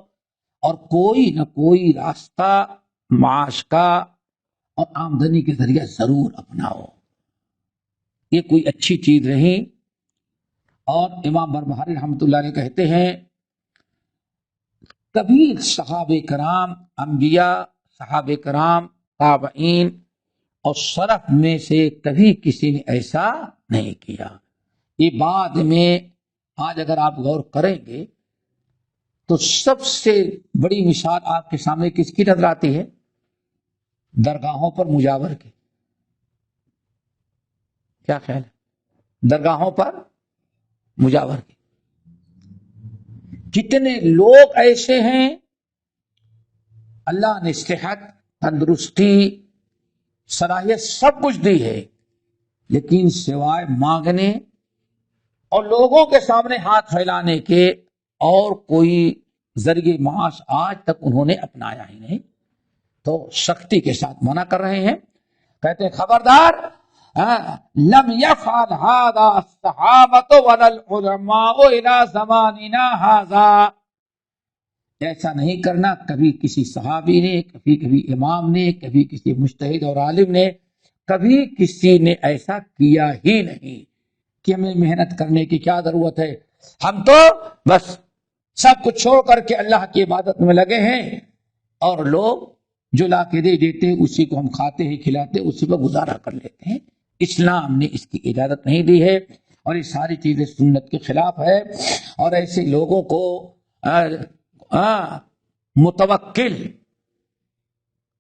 اور کوئی نہ کوئی راستہ معاش کا اور آمدنی کے ذریعہ ضرور اپناؤ. یہ کوئی اچھی چیز نہیں. اور امام بربہاری رحمۃ اللہ علیہ کہتے ہیں کبھی صحابہ کرام، انبیاء، صحابہ کرام، تابعین اور سلف میں سے کبھی کسی نے ایسا نہیں کیا. یہ بعد میں آج اگر آپ غور کریں گے تو سب سے بڑی مثال آپ کے سامنے کس کی نظر آتی ہے؟ درگاہوں پر مجاور کی. کیا خیال ہے؟ درگاہوں پر مجاور کی. کتنے لوگ ایسے ہیں اللہ نے صحت، تندرستی، صلاحیت سب کچھ دی ہے، لیکن سوائے مانگنے اور لوگوں کے سامنے ہاتھ پھیلانے کے اور کوئی ذریعہ معاش آج تک انہوں نے اپنایا ہی نہیں. تو سختی کے ساتھ منع کر رہے ہیں. کہتے ہیں خبردار، لم يفعل هذا الصحابة ولا العلماء الى زماننا هذا. ایسا نہیں کرنا کبھی کسی صحابی نے، کبھی امام نے، کبھی کسی مجتہد اور عالم نے، کبھی کسی نے ایسا کیا ہی نہیں کہ ہمیں محنت کرنے کی کیا ضرورت ہے، ہم تو بس سب کچھ چھوڑ کر کے اللہ کی عبادت میں لگے ہیں، اور لوگ جو لا کے دے دیتے ہیں اسی کو ہم کھاتے ہیں، کھلاتے، اسی پر گزارا کر لیتے ہیں. اسلام نے اس کی اجازت نہیں دی ہے، اور یہ ساری چیزیں سنت کے خلاف ہے. اور ایسے لوگوں کو متوکل،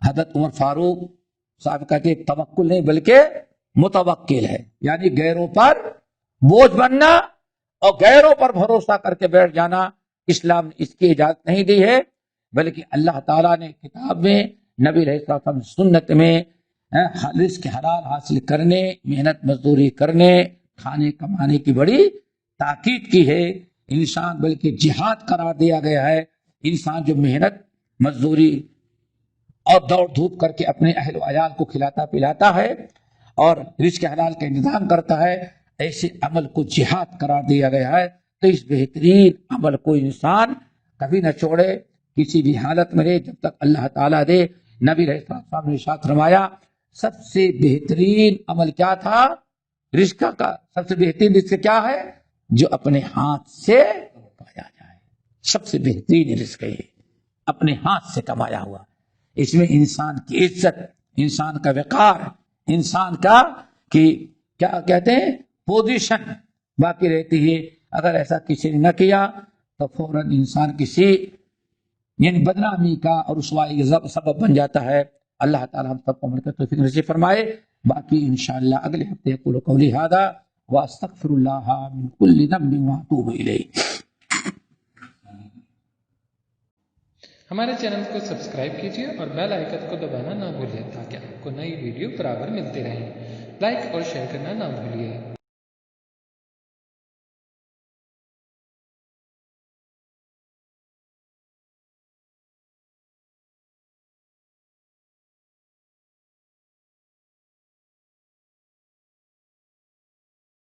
حضرت عمر فاروق صاحب کا کہ توکل نہیں بلکہ متوکل ہے، یعنی غیروں پر بوجھ بننا اور غیروں پر بھروسہ کر کے بیٹھ جانا. اسلام نے اس کی اجازت نہیں دی ہے، بلکہ اللہ تعالیٰ نے کتاب میں، نبی علیہ السلام سنت میں رزق حلال حاصل کرنے، محنت مزدوری کرنے، کھانے کمانے کی بڑی تاکید کی ہے۔ انسان بلکہ جہاد قرار دیا گیا ہے۔ انسان جو محنت مزدوری اور دوڑ دھوپ کر کے اپنے اہل و عیال کو کھلاتا پلاتا ہے اور رزق حلال کا انتظام کرتا ہے، ایسے عمل کو جہاد قرار دیا گیا ہے۔ تو اس بہترین عمل کو انسان کبھی نہ چھوڑے، کسی بھی حالت میں رہے، جب تک اللہ تعالیٰ دے۔ نبی علیہ السلام نے ارشاد فرمایا سب سے بہترین عمل کیا تھا؟ رزق کا سب سے بہترین رزق کیا ہے؟ جو اپنے ہاتھ سے کمایا جائے۔ سب سے بہترین رزق ہے اپنے ہاتھ سے کمایا ہوا۔ اس میں انسان کی عزت، انسان کا وقار، انسان کا کہ کیا کہتے ہیں پوزیشن باقی رہتی ہے۔ اگر ایسا کسی نے نہ کیا تو فوراً انسان کسی یعنی بدنامی کا اور رسوائی کا سبب بن جاتا ہے۔ اللہ تعالیٰ ہم سب کو مل کر توفیق نصیب فرمائے۔ باقی انشاءاللہ اگلے ہفتے اقول قولی ھذا واستغفر اللہ من کل ذنب واتوب الیہ۔ ہمارے چینل کو سبسکرائب کیجیے اور بیل آئیکن کو دبانا نہ بھولیں تاکہ آپ کو نئی ویڈیو برابر ملتی رہیں۔ لائک اور شیئر کرنا نہ بھولیے۔